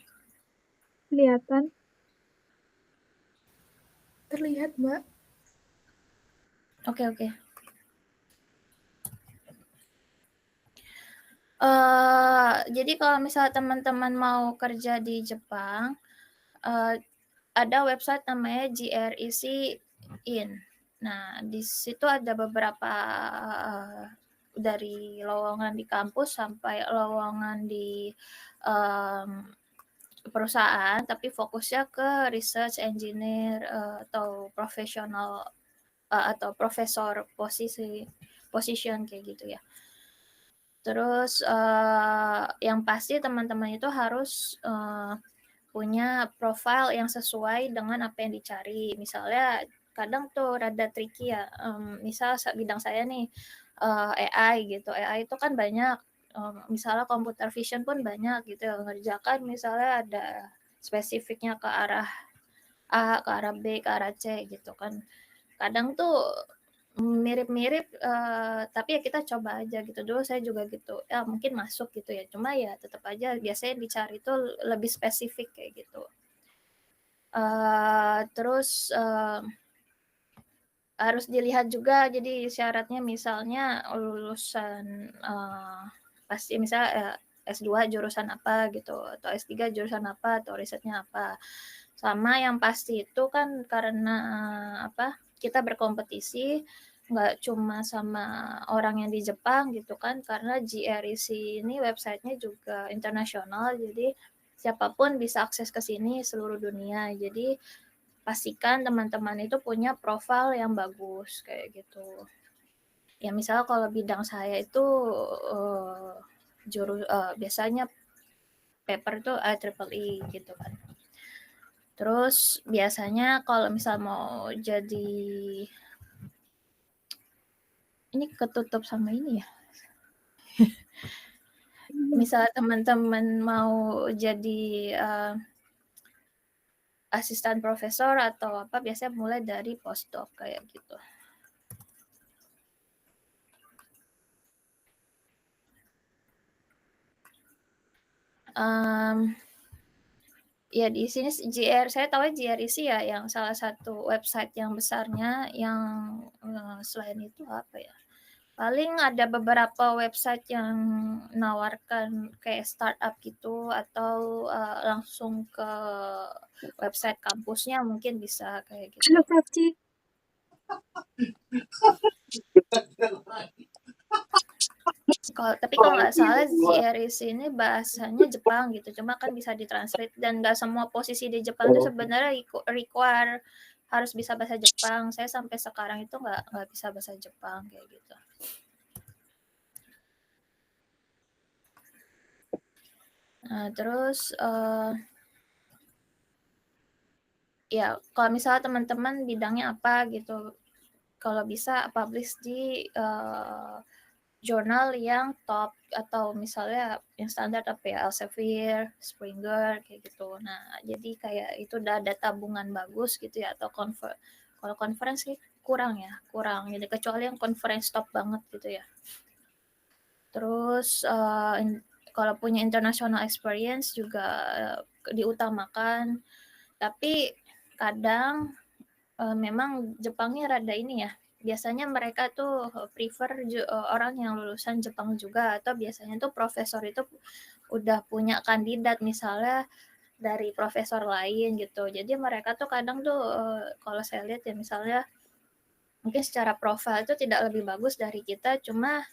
Kelihatan. Terlihat Mbak. Oke. Jadi kalau misalnya teman-teman mau kerja di Jepang, ada website namanya GREC In. Nah, di situ ada beberapa dari lowongan di kampus sampai lowongan di perusahaan, tapi fokusnya ke research engineer atau profesional atau profesor position kayak gitu ya. Terus yang pasti teman-teman itu harus punya profile yang sesuai dengan apa yang dicari. Misalnya kadang tuh rada tricky ya. Misal bidang saya nih AI gitu. AI itu kan banyak. Misalnya computer vision pun banyak gitu. Ngerjakan misalnya ada spesifiknya ke arah A, ke arah B, ke arah C gitu kan. Kadang tuh mirip-mirip, tapi ya kita coba aja gitu. Dulu saya juga gitu, ya mungkin masuk gitu ya, cuma ya tetap aja biasanya dicari itu lebih spesifik kayak gitu. Terus harus dilihat juga, jadi syaratnya misalnya lulusan pasti misalnya S2 jurusan apa gitu, atau S3 jurusan apa, atau risetnya apa. Sama yang pasti itu kan karena apa, kita berkompetisi nggak cuma sama orang yang di Jepang gitu kan, karena GREC ini websitenya juga internasional, jadi siapapun bisa akses ke sini seluruh dunia. Jadi pastikan teman-teman itu punya profil yang bagus kayak gitu. Ya misalnya kalau bidang saya itu biasanya paper itu IEEE gitu kan. Terus biasanya kalau misal mau jadi ini ketutup sama ini ya. Misal teman-teman mau jadi asisten profesor atau apa, biasanya mulai dari postdoc kayak gitu. Ya di sini saya tahu GREC ya yang salah satu website yang besarnya yang, selain itu apa ya, paling ada beberapa website yang menawarkan kayak startup gitu atau, langsung ke website kampusnya mungkin bisa kayak Halo gitu. Prapti. Tapi kalau nggak salah GREC ini bahasanya Jepang gitu, cuma kan bisa ditranslate dan nggak semua posisi di Jepang itu sebenarnya require harus bisa bahasa Jepang. Saya sampai sekarang itu nggak bisa bahasa Jepang kayak gitu. Nah, terus ya kalau misalnya teman-teman bidangnya apa gitu, kalau bisa publish di jurnal yang top atau misalnya yang standar apa ya, Elsevier, Springer kayak gitu. Nah, jadi kayak itu udah ada tabungan bagus gitu ya atau kalau konferensi kurang ya, kurang. Jadi kecuali yang conference top banget gitu ya. Terus kalau punya international experience juga diutamakan. Tapi kadang memang Jepangnya rada ini ya. Biasanya mereka tuh prefer orang yang lulusan Jepang juga atau biasanya tuh profesor itu udah punya kandidat misalnya dari profesor lain gitu. Jadi mereka tuh kadang tuh kalau saya lihat ya misalnya mungkin secara profil itu tidak lebih bagus dari kita, cuma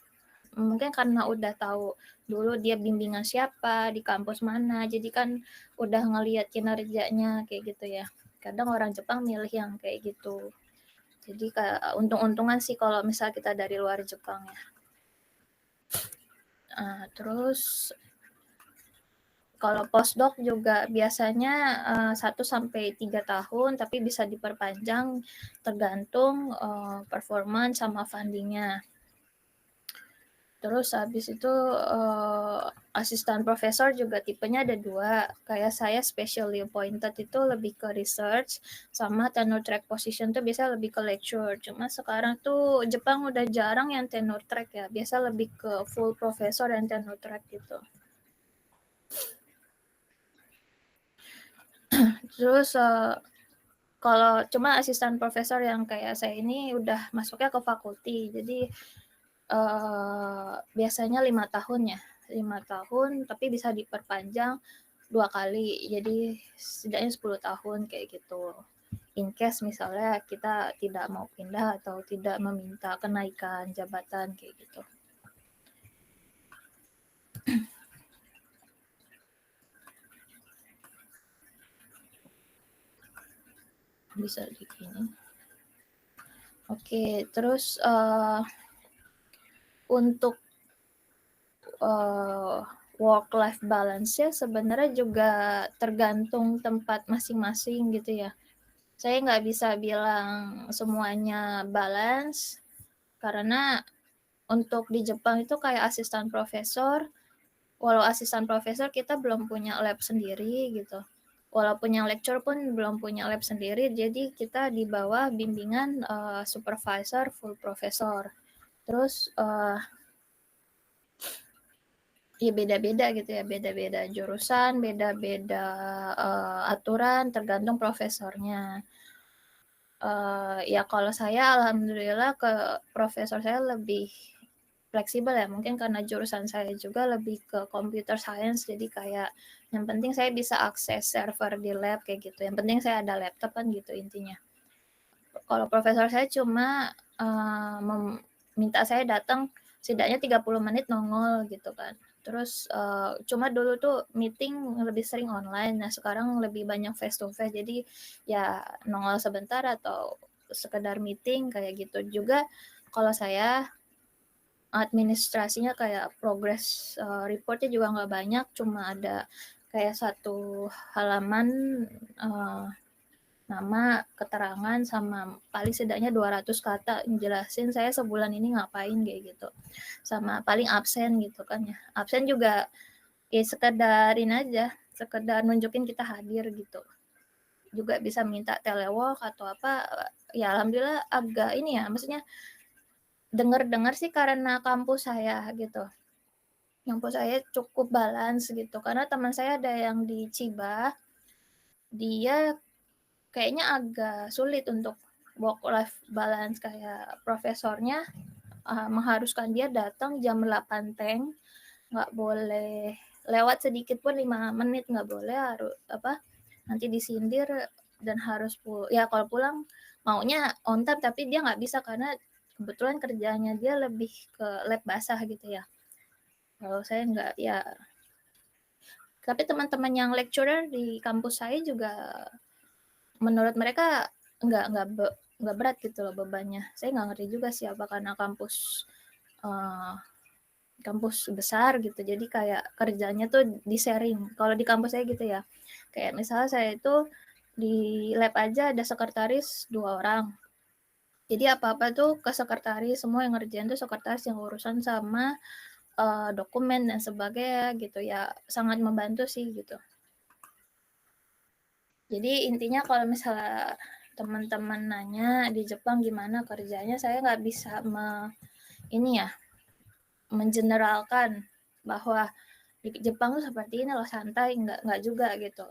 mungkin karena udah tahu dulu dia bimbingan siapa di kampus mana, jadi kan udah ngelihat kinerjanya kayak gitu ya. Kadang orang Jepang milih yang kayak gitu. Jadi kayak untung-untungan sih kalau misal kita dari luar Jepang ya. Terus kalau postdoc juga biasanya 1 sampai 3 tahun, tapi bisa diperpanjang tergantung performance sama fundingnya. Terus habis itu asisten profesor juga tipenya ada 2. Kayak saya specially appointed itu lebih ke research, sama tenure track position tuh biasa lebih ke lecture. Cuma sekarang tuh Jepang udah jarang yang tenure track ya, biasa lebih ke full professor dan tenure track gitu. Terus kalau cuma asisten profesor yang kayak saya ini udah masuknya ke fakulti, jadi biasanya 5 tahun ya, 5 tahun tapi bisa diperpanjang 2 kali, jadi setidaknya 10 tahun kayak gitu. In case misalnya kita tidak mau pindah atau tidak meminta kenaikan jabatan kayak gitu. Bisa begini. Oke, terus untuk work life balance-nya sebenarnya juga tergantung tempat masing-masing gitu ya. Saya nggak bisa bilang semuanya balance karena untuk di Jepang itu kayak asisten profesor, walau asisten profesor kita belum punya lab sendiri gitu. Walaupun yang lecture pun belum punya lab sendiri, jadi kita di bawah bimbingan supervisor full profesor. Terus ya beda-beda gitu ya, beda-beda jurusan, beda-beda aturan, tergantung profesornya. Ya kalau saya alhamdulillah ke profesor saya lebih fleksibel ya, mungkin karena jurusan saya juga lebih ke computer science, jadi kayak yang penting saya bisa akses server di lab kayak gitu, yang penting saya ada laptop kan gitu intinya. Kalau profesor saya cuma minta saya datang setidaknya 30 menit nongol gitu kan. Terus cuma dulu tuh meeting lebih sering online, nah sekarang lebih banyak face to face, jadi ya nongol sebentar atau sekedar meeting kayak gitu. Juga kalau saya administrasinya kayak progress reportnya juga nggak banyak, cuma ada kayak 1 halaman nama, keterangan, sama paling setidaknya 200 kata ngejelasin saya sebulan ini ngapain kayak gitu. Sama paling absen gitu kan ya. Absen juga ya sekedarin aja, sekedar nunjukin kita hadir gitu. Juga bisa minta telework atau apa, ya alhamdulillah agak ini ya, maksudnya dengar-dengar sih karena kampus saya gitu. Kampus saya cukup balance gitu, karena teman saya ada yang di Chiba, dia kayaknya agak sulit untuk work life balance, kayak profesornya mengharuskan dia datang jam 8 teng, nggak boleh lewat sedikit pun 5 menit, nggak boleh, harus nanti disindir dan harus ya kalau pulang maunya on time, tapi dia nggak bisa karena kebetulan kerjanya dia lebih ke lab basah gitu ya. Kalau saya nggak ya. Tapi teman-teman yang lecturer di kampus saya juga menurut mereka nggak berat gitu loh bebannya. Saya nggak ngerti juga sih apa karena kampus besar gitu, jadi kayak kerjanya tuh di sharing. Kalau di kampus saya gitu ya, kayak misalnya saya itu di lab aja ada sekretaris 2 orang. Jadi apa-apa tuh ke sekretaris, semua yang ngerjain tuh sekretaris yang urusan sama dokumen dan sebagainya gitu ya, sangat membantu sih gitu. Jadi intinya kalau misalnya teman-teman nanya di Jepang gimana kerjanya, saya nggak bisa mengeneralkan bahwa di Jepang tuh seperti ini loh, santai, nggak juga gitu.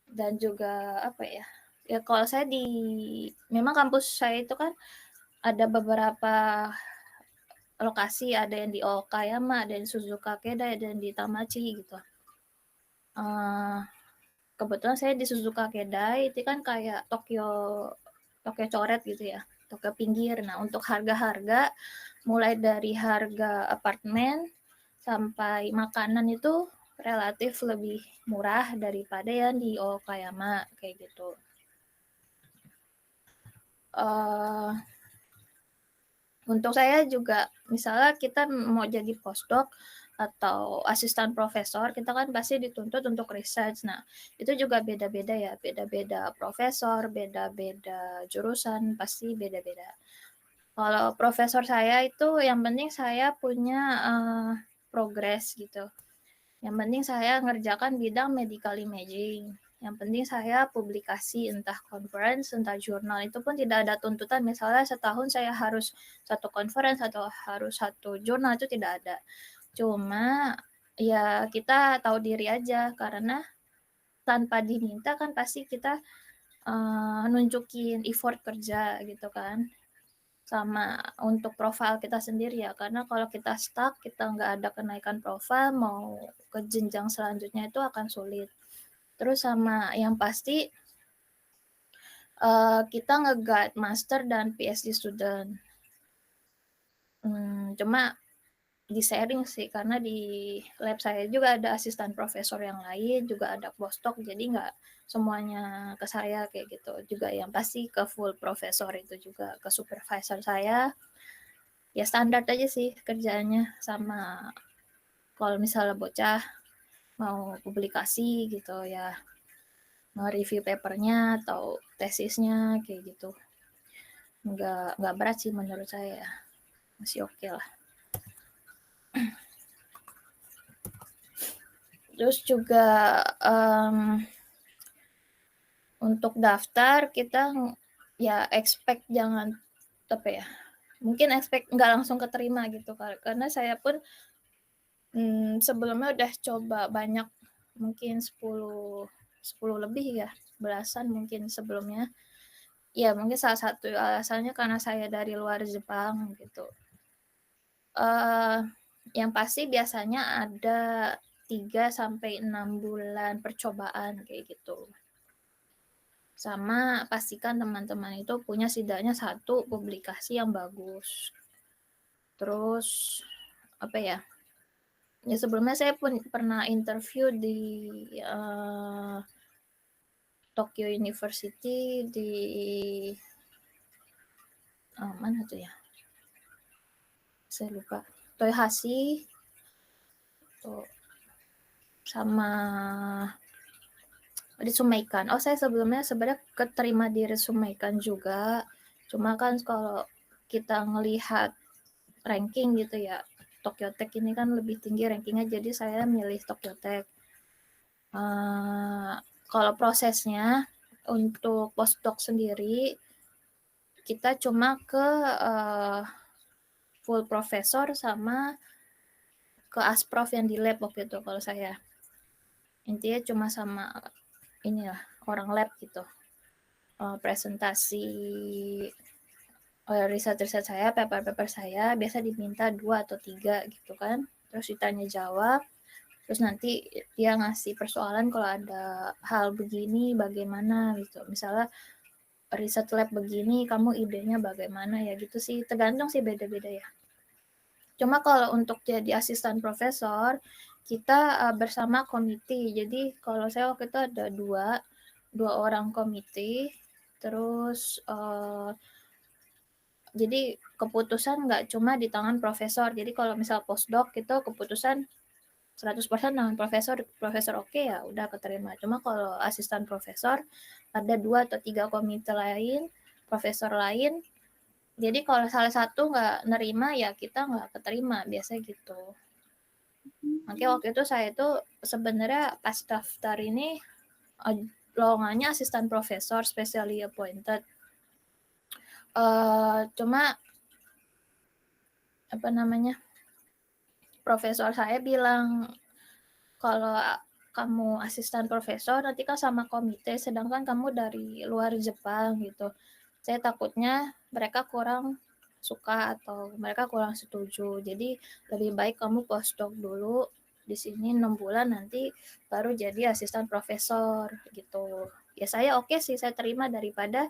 Dan juga apa ya, ya kalau saya memang kampus saya itu kan ada beberapa lokasi, ada yang di Okayama, ada yang di Suzuka Keda, ada yang di Tamachi gitu. Kebetulan saya di Suzuka Kedai itu kan kayak Tokyo coret gitu ya, Tokyo pinggir. Nah untuk harga-harga mulai dari harga apartemen sampai makanan itu relatif lebih murah daripada yang di Okayama kayak gitu. Untuk saya juga, misalnya kita mau jadi postdoc atau asisten profesor, kita kan pasti dituntut untuk research. Nah, itu juga beda-beda ya, beda-beda profesor, beda-beda jurusan, pasti beda-beda. Kalau profesor saya itu yang penting saya punya progres gitu. Yang penting saya ngerjakan bidang medical imaging. Yang penting saya publikasi, entah conference, entah jurnal, itu pun tidak ada tuntutan. Misalnya setahun saya harus 1 conference atau harus 1 jurnal, itu tidak ada. Cuma ya kita tahu diri aja, karena tanpa diminta kan pasti kita nunjukin effort kerja gitu kan. Sama untuk profil kita sendiri ya, karena kalau kita stuck, kita nggak ada kenaikan profil, mau ke jenjang selanjutnya itu akan sulit. Terus sama yang pasti kita nge-guide master dan PhD student. Cuma di sharing sih, karena di lab saya juga ada asisten profesor yang lain, juga ada postdoc, jadi nggak semuanya ke saya kayak gitu. Juga yang pasti ke full profesor itu juga, ke supervisor saya. Ya standar aja sih kerjaannya, sama kalau misalnya bocah mau publikasi gitu ya, mau review papernya atau tesisnya kayak gitu, nggak berat sih menurut saya, masih oke lah. Terus juga untuk daftar kita ya expect jangan mungkin expect nggak langsung keterima gitu, karena saya pun sebelumnya udah coba banyak, mungkin 10 lebih ya, belasan mungkin sebelumnya. Ya mungkin salah satu alasannya karena saya dari luar Jepang gitu. Yang pasti biasanya ada 3-6 bulan percobaan kayak gitu. Sama pastikan teman-teman itu punya setidaknya 1 publikasi yang bagus. Terus ya sebelumnya saya pun pernah interview di Tokyo University di mana tuh ya? Saya lupa. Toyohashi tuh, sama Ritsumeikan. Oh, saya sebelumnya sebenarnya keterima di Ritsumeikan juga. Cuma kan kalau kita ngelihat ranking gitu ya, Tokyo Tech ini kan lebih tinggi rankingnya, jadi saya milih Tokyo Tech. Kalau prosesnya untuk postdoc sendiri, kita cuma ke full profesor sama ke asprof yang di lab waktu itu kalau saya. Intinya cuma sama inilah orang lab gitu, presentasi riset-riset saya, paper-paper saya biasa diminta 2 atau 3 gitu kan, terus ditanya jawab, terus nanti dia ngasih persoalan kalau ada hal begini bagaimana gitu. Misalnya riset lab begini, kamu idenya bagaimana ya gitu sih, tergantung sih beda-beda ya. Cuma kalau untuk jadi asisten profesor, kita bersama komite. Jadi kalau saya waktu itu ada dua orang komite, terus jadi keputusan nggak cuma di tangan profesor. Jadi kalau misal postdoc itu keputusan 100% tangan profesor, profesor oke ya udah keterima. Cuma kalau asisten profesor ada 2 atau 3 komite lain, profesor lain. Jadi kalau salah satu nggak nerima ya kita nggak keterima, biasanya gitu. Makanya waktu itu saya tuh sebenarnya pas daftar ini lowongannya asisten profesor specially appointed. Cuma apa namanya, profesor saya bilang kalau kamu asisten profesor nanti kan sama komite, sedangkan kamu dari luar Jepang gitu. Saya takutnya mereka kurang suka atau mereka kurang setuju. Jadi lebih baik kamu postdoc dulu di sini 6 bulan nanti baru jadi asisten profesor gitu. Ya saya oke sih, saya terima daripada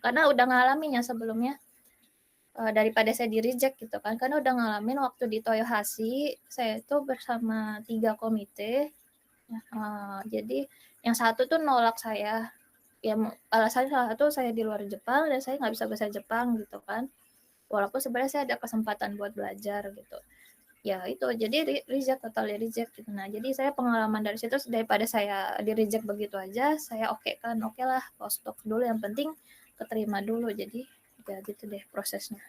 karena udah ngalamin ya sebelumnya, daripada saya di-reject gitu kan. Karena udah ngalamin waktu di Toyohashi, saya itu bersama 3 komite. Jadi yang satu tuh nolak saya. Ya alasannya salah satu saya di luar Jepang dan saya nggak bisa bahasa Jepang gitu kan. Walaupun sebenarnya saya ada kesempatan buat belajar gitu. Ya itu, jadi reject, totally reject gitu. Nah, jadi saya pengalaman dari situ daripada saya di reject begitu aja, saya oke lah postdoc dulu, yang penting keterima dulu. Jadi ya gitu deh prosesnya.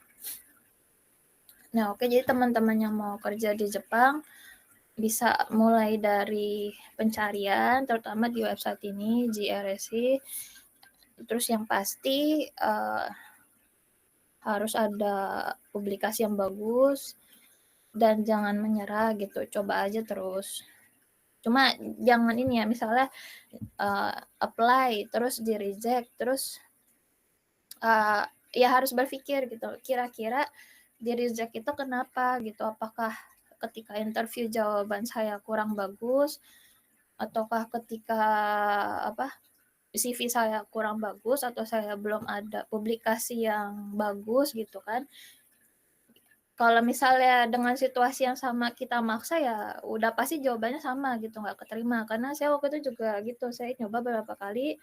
Nah, oke, jadi teman-teman yang mau kerja di Jepang bisa mulai dari pencarian, terutama di website ini, GRSI. Terus yang pasti harus ada publikasi yang bagus dan jangan menyerah gitu, coba aja terus. Cuma jangan ini ya, misalnya apply terus di reject, terus ya harus berpikir gitu, kira-kira di reject itu kenapa gitu, apakah ketika interview jawaban saya kurang bagus, ataukah ketika CV saya kurang bagus, atau saya belum ada publikasi yang bagus gitu kan. Kalau misalnya dengan situasi yang sama kita maksa ya udah pasti jawabannya sama gitu, nggak keterima. Karena saya waktu itu juga gitu, saya nyoba beberapa kali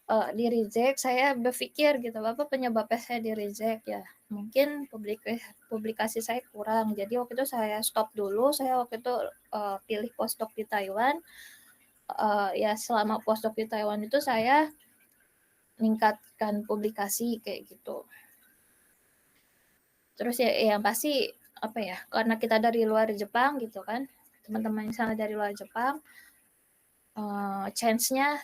di reject, saya berpikir gitu, apa penyebabnya saya di reject ya? Mungkin publikasi saya kurang. Jadi waktu itu saya stop dulu, saya waktu itu pilih postdoc di Taiwan. Ya selama postdoc di Taiwan itu saya meningkatkan publikasi kayak gitu. Terus ya yang pasti apa ya, karena kita dari luar Jepang gitu kan, teman-teman yang sana dari luar Jepang, chance-nya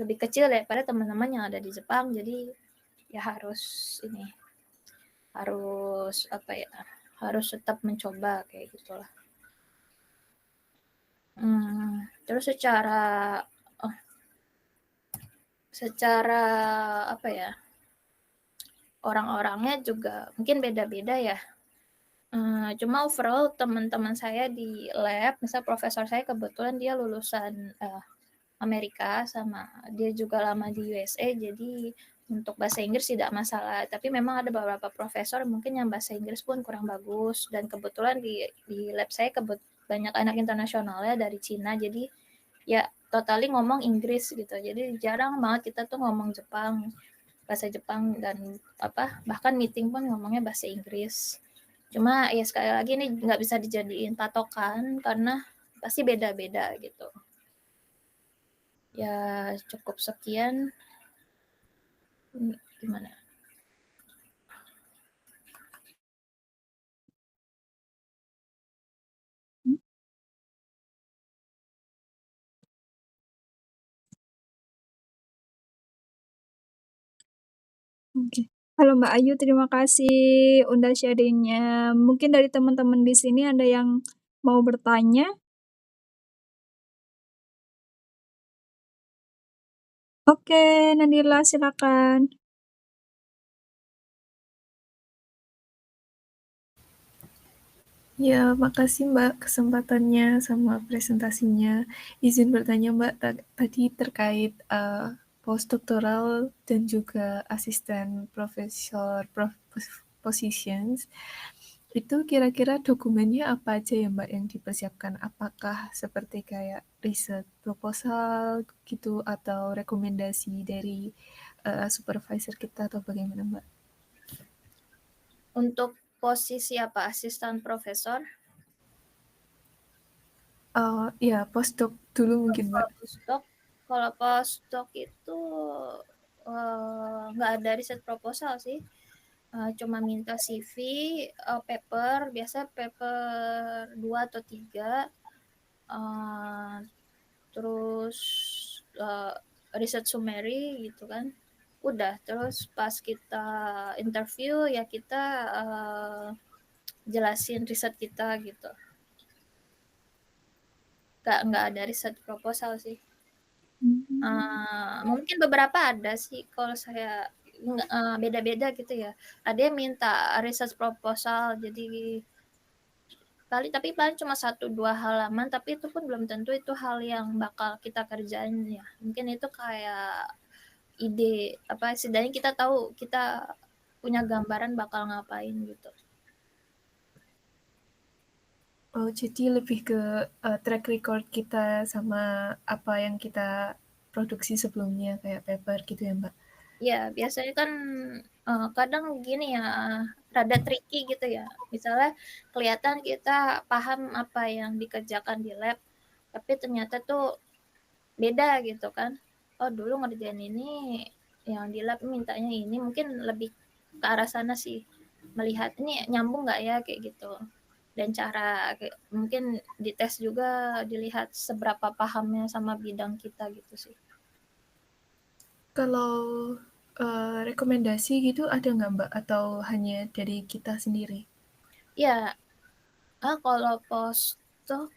lebih kecil daripada teman-teman yang ada di Jepang. Jadi ya harus ini, harus apa ya, harus tetap mencoba kayak gitulah. Terus secara apa ya, orang-orangnya juga mungkin beda-beda ya. Cuma overall teman-teman saya di lab, misal profesor saya kebetulan dia lulusan Amerika, sama dia juga lama di USA, jadi untuk bahasa Inggris tidak masalah. Tapi memang ada beberapa profesor mungkin yang bahasa Inggris pun kurang bagus, dan kebetulan di lab saya banyak anak internasionalnya dari Cina, jadi ya totally ngomong Inggris gitu. Jadi jarang banget kita tuh ngomong bahasa Jepang, dan bahkan meeting pun ngomongnya bahasa Inggris. Cuma ya sekali lagi ini nggak bisa dijadiin patokan karena pasti beda-beda gitu. Ya cukup sekian. Gimana? Oke. Halo Mbak Ayu, terima kasih udah sharing-nya. Mungkin dari teman-teman di sini ada yang mau bertanya? Oke, Nadila silakan. Ya, makasih Mbak kesempatannya sama presentasinya. Izin bertanya Mbak, tadi terkait postdoctoral dan juga asisten profesor positions. Itu kira-kira dokumennya apa aja ya Mbak yang dipersiapkan? Apakah seperti kayak riset proposal gitu atau rekomendasi dari supervisor kita atau bagaimana Mbak? Untuk posisi apa? Asisten profesor? Ya, postdoc dulu mungkin Mbak. Kalau postdoc itu nggak ada riset proposal sih. Cuma minta CV, paper, biasa paper 2 atau 3, terus riset summary gitu kan. Udah, terus pas kita interview ya kita jelasin riset kita gitu. Nggak ada riset proposal sih. Mungkin beberapa ada sih kalau saya beda-beda gitu ya. Ada yang minta research proposal, jadi tapi paling cuma 1-2 halaman, tapi itu pun belum tentu itu hal yang bakal kita kerjain ya. Mungkin itu kayak ide apa setidaknya kita tahu kita punya gambaran bakal ngapain gitu. Oh, jadi lebih ke track record kita sama apa yang kita produksi sebelumnya kayak paper gitu ya Mbak? Ya, biasanya kan kadang gini ya, rada tricky gitu ya. Misalnya kelihatan kita paham apa yang dikerjakan di lab, tapi ternyata tuh beda gitu kan. Oh, dulu ngerjain ini, yang di lab mintanya ini, mungkin lebih ke arah sana sih. Melihat ini nyambung nggak ya kayak gitu. Dan cara mungkin dites juga dilihat seberapa pahamnya sama bidang kita gitu sih. Kalau rekomendasi gitu ada nggak Mbak? Atau hanya dari kita sendiri? Ya, kalau postdoc,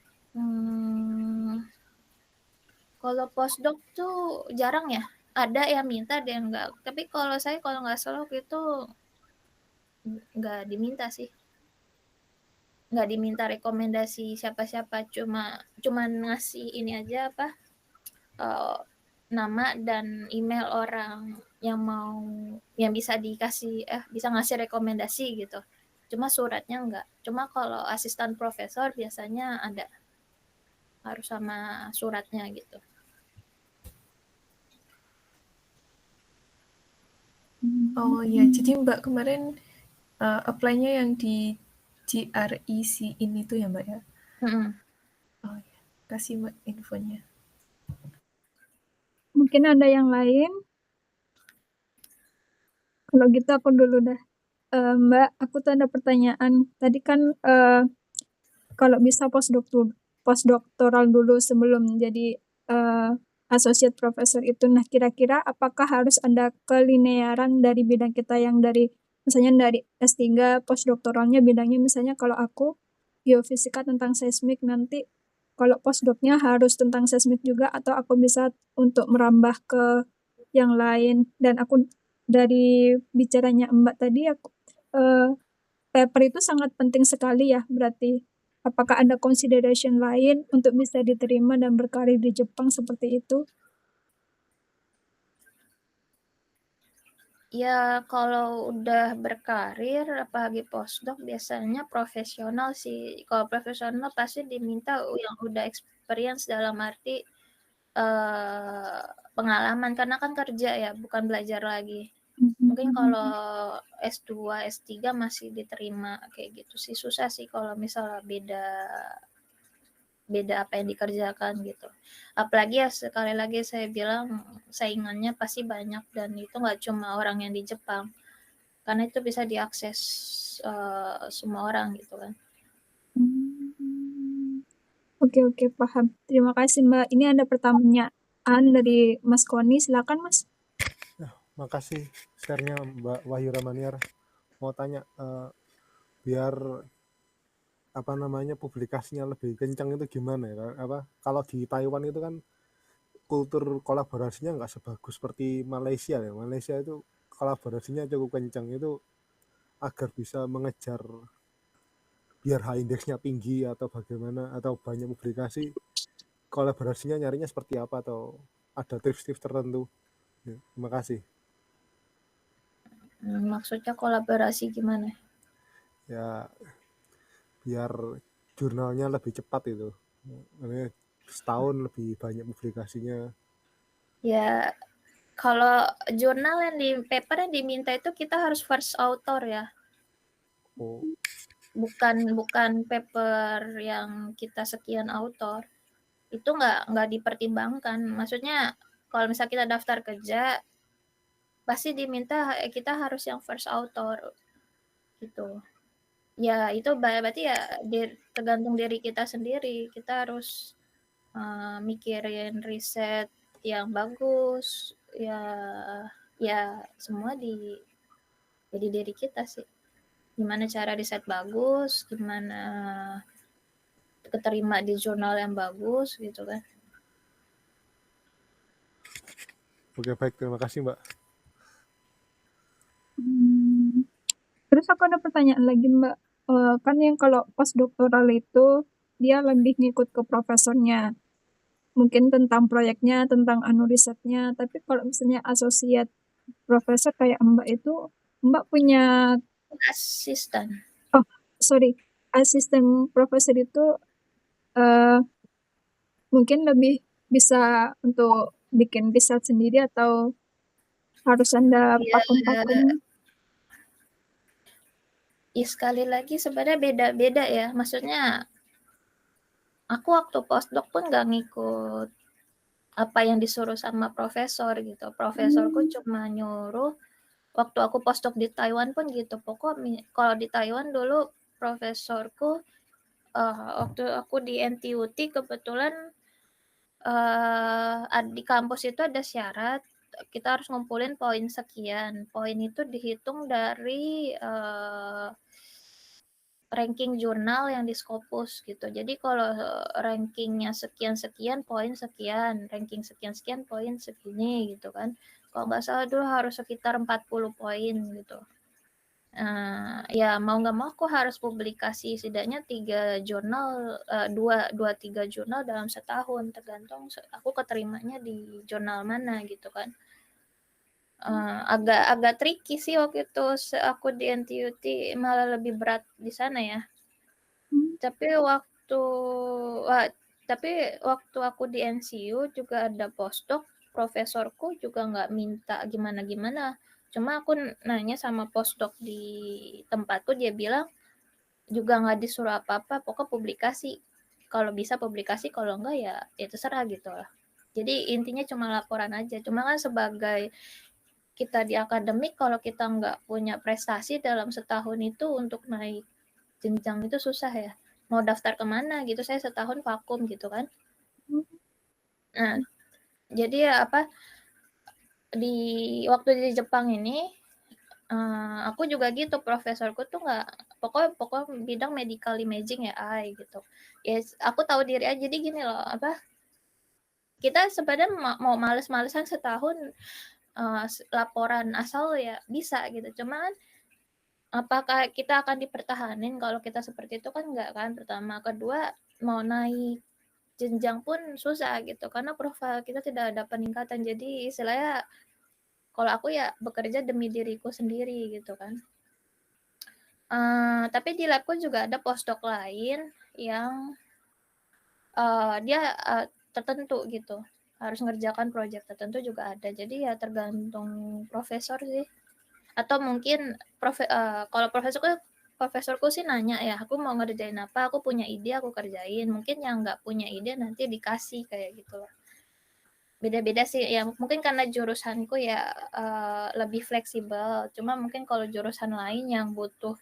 kalau postdoc tuh jarang ya. Ada yang minta, ada yang enggak. Tapi kalau nggak salah waktu itu nggak diminta sih. Nggak diminta rekomendasi siapa-siapa. Cuman ngasih ini aja apa uh, nama dan email orang yang mau yang bisa dikasih bisa ngasih rekomendasi gitu. Cuma suratnya enggak. Cuma kalau asisten profesor biasanya ada harus sama suratnya gitu. Oh iya, jadi Mbak kemarin apply-nya yang di GREC ini tuh ya Mbak ya? Mm-mm. Oh iya, kasih Mbak infonya. Mungkin ada yang lain? Kalau gitu aku dulu dah. Mbak, aku tuh ada pertanyaan. Tadi kan kalau bisa postdoktoral dulu sebelum jadi associate professor itu. Nah, kira-kira apakah harus ada kelinearan dari bidang kita yang dari misalnya dari S3 postdoktoralnya bidangnya misalnya kalau aku geofisika tentang seismik nanti kalau postdocnya harus tentang seismik juga atau aku bisa untuk merambah ke yang lain dan aku dari bicaranya Mbak tadi aku paper itu sangat penting sekali ya berarti. Apakah ada consideration lain untuk bisa diterima dan berkarir di Jepang seperti itu? Ya, kalau udah berkarir, apalagi postdoc, biasanya profesional sih. Kalau profesional pasti diminta yang udah experience dalam arti eh, pengalaman, karena kan kerja ya, bukan belajar lagi. Mungkin kalau S2, S3 masih diterima kayak gitu sih. Susah sih kalau misalnya beda beda apa yang dikerjakan gitu. Apalagi ya sekali lagi saya bilang saingannya pasti banyak dan itu nggak cuma orang yang di Jepang karena itu bisa diakses semua orang gitu kan. Oke, oke, paham. Terima kasih, Mbak. Ini ada pertanyaan dari Mas Koni. Silakan, Mas. Makasih share-nya Mbak Wahyu Ramaniar. Mau tanya biar publikasinya lebih kencang itu gimana ya? Kalau di Taiwan itu kan kultur kolaborasinya nggak sebagus seperti Malaysia ya. Malaysia itu kolaborasinya cukup kencang itu agar bisa mengejar biar H indeksnya tinggi atau bagaimana atau banyak publikasi, kolaborasinya nyarinya seperti apa atau ada tips-tips tertentu. Ya, terima kasih. Maksudnya kolaborasi gimana? Ya biar jurnalnya lebih cepat itu. Makanya setahun lebih banyak publikasinya. Ya, kalau jurnal yang di paper yang diminta itu kita harus first author ya. Oh, Bukan paper yang kita sekian author. Itu nggak dipertimbangkan. Maksudnya kalau misalnya kita daftar kerja, pasti diminta kita harus yang first author gitu. Ya itu berarti ya tergantung diri kita sendiri. Kita harus mikirin riset yang bagus, ya semua jadi diri kita sih. Gimana cara riset bagus, gimana keterima di jurnal yang bagus gitu kan. oke baik, terima kasih Mbak. Terus aku ada pertanyaan lagi Mbak. Kan yang kalau postdoktoral itu dia lebih ngikut ke profesornya. Mungkin tentang proyeknya, tentang risetnya. Tapi kalau misalnya associate profesor kayak Mbak itu, Mbak punya Asisten. asisten profesor itu mungkin lebih bisa untuk bikin riset sendiri atau harus Anda vakum-vakum? Ya sekali lagi sebenarnya beda-beda ya. Maksudnya aku waktu postdoc pun nggak ngikut apa yang disuruh sama profesor gitu. Profesorku cuma nyuruh waktu aku postdoc di Taiwan pun gitu. Pokoknya kalau di Taiwan dulu profesorku waktu aku di NTUT kebetulan di kampus itu ada syarat kita harus ngumpulin poin sekian. Poin itu dihitung dari ranking jurnal yang di Scopus gitu. Jadi kalau rankingnya sekian-sekian, poin sekian, ranking sekian-sekian, poin segini gitu kan. Kalau nggak salah dulu harus sekitar 40 poin gitu. Ya mau nggak mau aku harus publikasi setidaknya 3 jurnal, 2-3 jurnal dalam setahun, tergantung aku keterimanya di jurnal mana gitu kan. Agak tricky sih waktu itu aku di NTUT, malah lebih berat di sana ya. Tapi waktu aku di NCU juga ada postdoc, profesorku juga nggak minta gimana-gimana. Cuma aku nanya sama postdoc di tempatku, dia bilang juga nggak disuruh apa-apa, pokok publikasi. Kalau bisa publikasi, kalau enggak ya terserah gitu lah. Jadi intinya cuma laporan aja. Cuma kan sebagai kita di akademik, kalau kita nggak punya prestasi dalam setahun itu untuk naik jenjang itu susah ya. Mau daftar kemana gitu, saya setahun vakum gitu kan. Nah, jadi ya waktu di Jepang ini aku juga gitu, profesorku tuh nggak pokok bidang medical imaging ya gitu. Ya aku tahu diri aja, jadi gini loh kita sebenarnya mau males-malesan setahun laporan asal ya bisa gitu. Cuman apakah kita akan dipertahanin kalau kita seperti itu kan enggak kan, pertama. Kedua, mau naik jenjang pun susah gitu karena profil kita tidak ada peningkatan. Jadi istilahnya kalau aku ya bekerja demi diriku sendiri gitu kan. Tapi di labku juga ada postdoc lain yang dia tertentu gitu, harus ngerjakan proyek tertentu juga ada. Jadi ya tergantung profesor sih. Atau mungkin kalau profesorku sih nanya ya, aku mau ngerjain apa, aku punya ide aku kerjain. Mungkin yang nggak punya ide nanti dikasih kayak gitu loh. Beda-beda sih ya, mungkin karena jurusanku ya lebih fleksibel. Cuma mungkin kalau jurusan lain yang butuh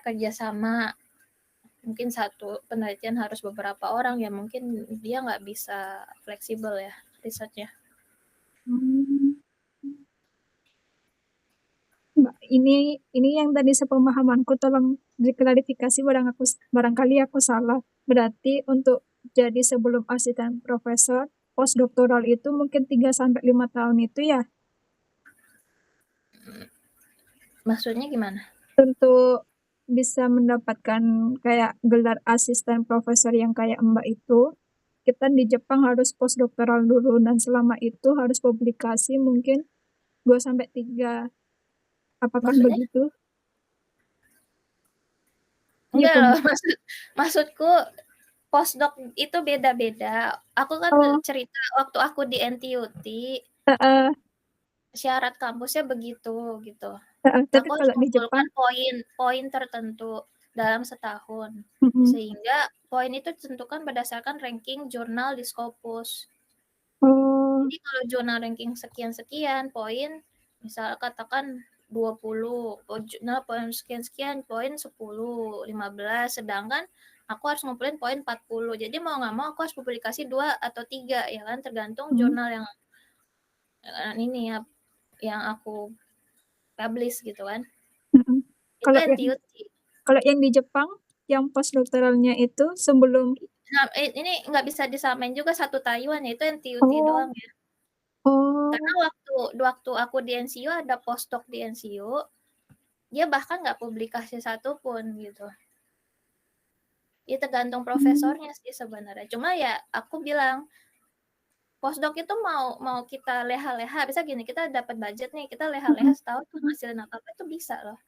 kerjasama, mungkin satu penelitian harus beberapa orang ya, mungkin dia nggak bisa fleksibel ya risetnya. Mbak, ini yang tadi sepemahamanku tolong diklarifikasi barangkali aku salah. Berarti untuk jadi sebelum asisten profesor, postdoktoral itu mungkin 3-5 tahun itu ya? Maksudnya gimana? Untuk bisa mendapatkan kayak gelar asisten profesor yang kayak Mbak itu, kita di Jepang harus postdoktoral dulu dan selama itu harus publikasi mungkin 2-3. Apakah Maksudnya? begitu? Iya, Enggak loh, maksudku postdoc itu beda-beda. Aku kan Oh, cerita waktu aku di NTUT, heeh, syarat kampusnya begitu gitu. tapi Aku harus kalau di Jepang, mengumpulkan poin tertentu dalam setahun. mm-mm. Sehingga poin itu ditentukan berdasarkan ranking jurnal di Scopus. Oh, Jadi kalau jurnal ranking sekian-sekian poin, misal katakan 20, jurnal poin sekian-sekian, poin 10, 15, sedangkan aku harus ngumpulin poin 40. Jadi mau nggak mau aku harus publikasi 2 atau 3 ya kan, tergantung jurnal yang ini ya, yang aku publish gitu kan. mm-mm. Itu Kalau yang NTUT. kalau yang di Jepang, yang postdoktoralnya itu sebelum Nah, ini nggak bisa disamain juga satu Taiwan ya, itu NTUT oh doang ya. Karena oh waktu aku di NCU ada postdoc di NCU, dia bahkan nggak publikasi satu pun gitu. Ya tergantung profesornya sih sebenarnya. Cuma ya aku bilang postdoc itu mau kita leha-leha, bisa gini, kita dapat budget nih, kita leha-leha setahun tuh ngasilin apa-apa itu bisa loh.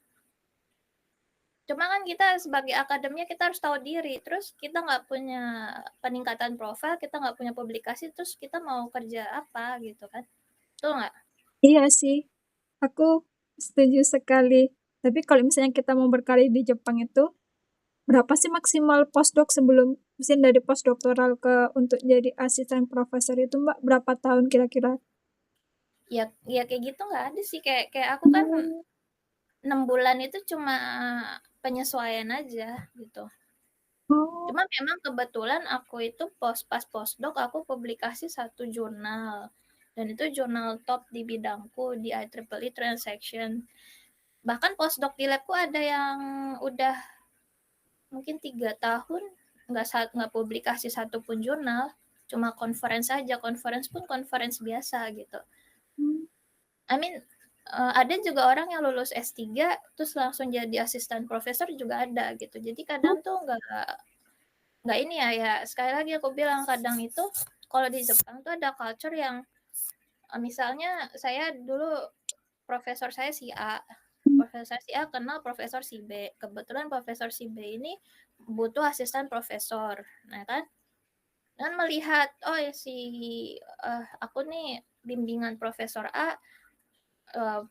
Cuma kan kita sebagai akademia kita harus tahu diri, terus kita nggak punya peningkatan profil, kita nggak punya publikasi, terus kita mau kerja apa gitu kan? Betul nggak? iya sih, aku setuju sekali. Tapi kalau misalnya kita mau berkarir di Jepang itu, berapa sih maksimal postdoc sebelum misalnya dari postdoktoral ke untuk jadi asisten profesor itu Mbak, berapa tahun kira-kira? Ya kayak gitu nggak ada sih, kayak aku kan 6 bulan itu cuma penyesuaian aja gitu. Oh, Cuma memang kebetulan aku itu pas postdoc aku publikasi satu jurnal. Dan itu jurnal top di bidangku di IEEE Transaction. Bahkan postdoc di labku ada yang udah mungkin 3 tahun nggak publikasi satu pun jurnal. Cuma conference aja, conference pun conference biasa gitu. I mean, ada juga orang yang lulus S3 terus langsung jadi asisten profesor juga ada gitu. Jadi kadang tuh nggak ini ya sekali lagi aku bilang kadang itu kalau di Jepang tuh ada culture yang misalnya saya dulu profesor saya si A, profesor si A kenal profesor si B, kebetulan profesor si B ini butuh asisten profesor, nah kan dan melihat oh ya si aku nih bimbingan profesor A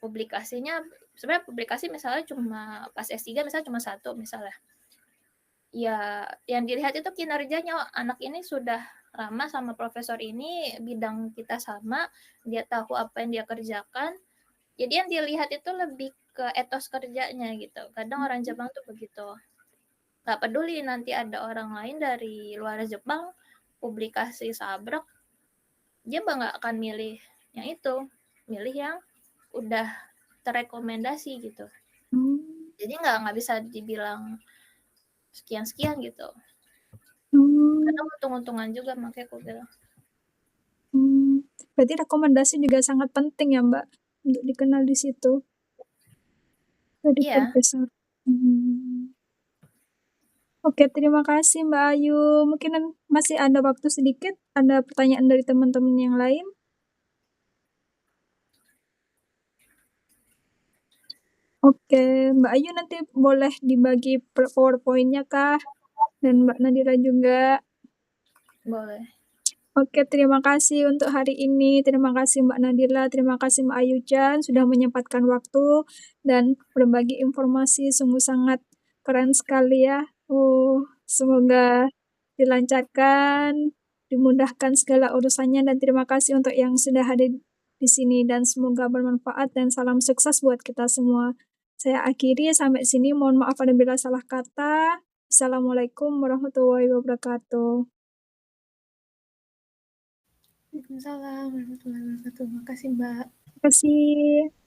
publikasinya sebenarnya publikasi misalnya cuma pas S3 misalnya cuma satu misalnya. Ya, yang dilihat itu kinerjanya, oh, anak ini sudah lama sama profesor ini, bidang kita sama, dia tahu apa yang dia kerjakan. Jadi yang dilihat itu lebih ke etos kerjanya gitu. Kadang orang Jepang tuh begitu. Gak peduli nanti ada orang lain dari luar Jepang publikasi sabrek, dia nggak akan milih yang itu, milih yang udah terrekomendasi gitu. Jadi nggak bisa dibilang sekian-sekian gitu. Kadang untung-untungan juga makanya aku bilang. Berarti rekomendasi juga sangat penting ya Mbak untuk dikenal di situ dari Iya. profesor. Oke, terima kasih Mbak Ayu. Mungkin masih ada waktu sedikit, ada pertanyaan dari teman-teman yang lain. Oke, Mbak Ayu nanti boleh dibagi PowerPoint-nya kah? Dan Mbak Nadira juga. Boleh. Oke, terima kasih untuk hari ini. Terima kasih Mbak Nadira, terima kasih Mbak Ayu Chan sudah menyempatkan waktu dan berbagi informasi sungguh sangat keren sekali ya. Semoga dilancarkan, dimudahkan segala urusannya dan terima kasih untuk yang sudah hadir di sini dan semoga bermanfaat dan salam sukses buat kita semua. Saya akhiri sampai sini. Mohon maaf apabila salah kata. Assalamualaikum warahmatullahi wabarakatuh. Waalaikumsalam warahmatullahi wabarakatuh. Makasih Mbak. Terima kasih.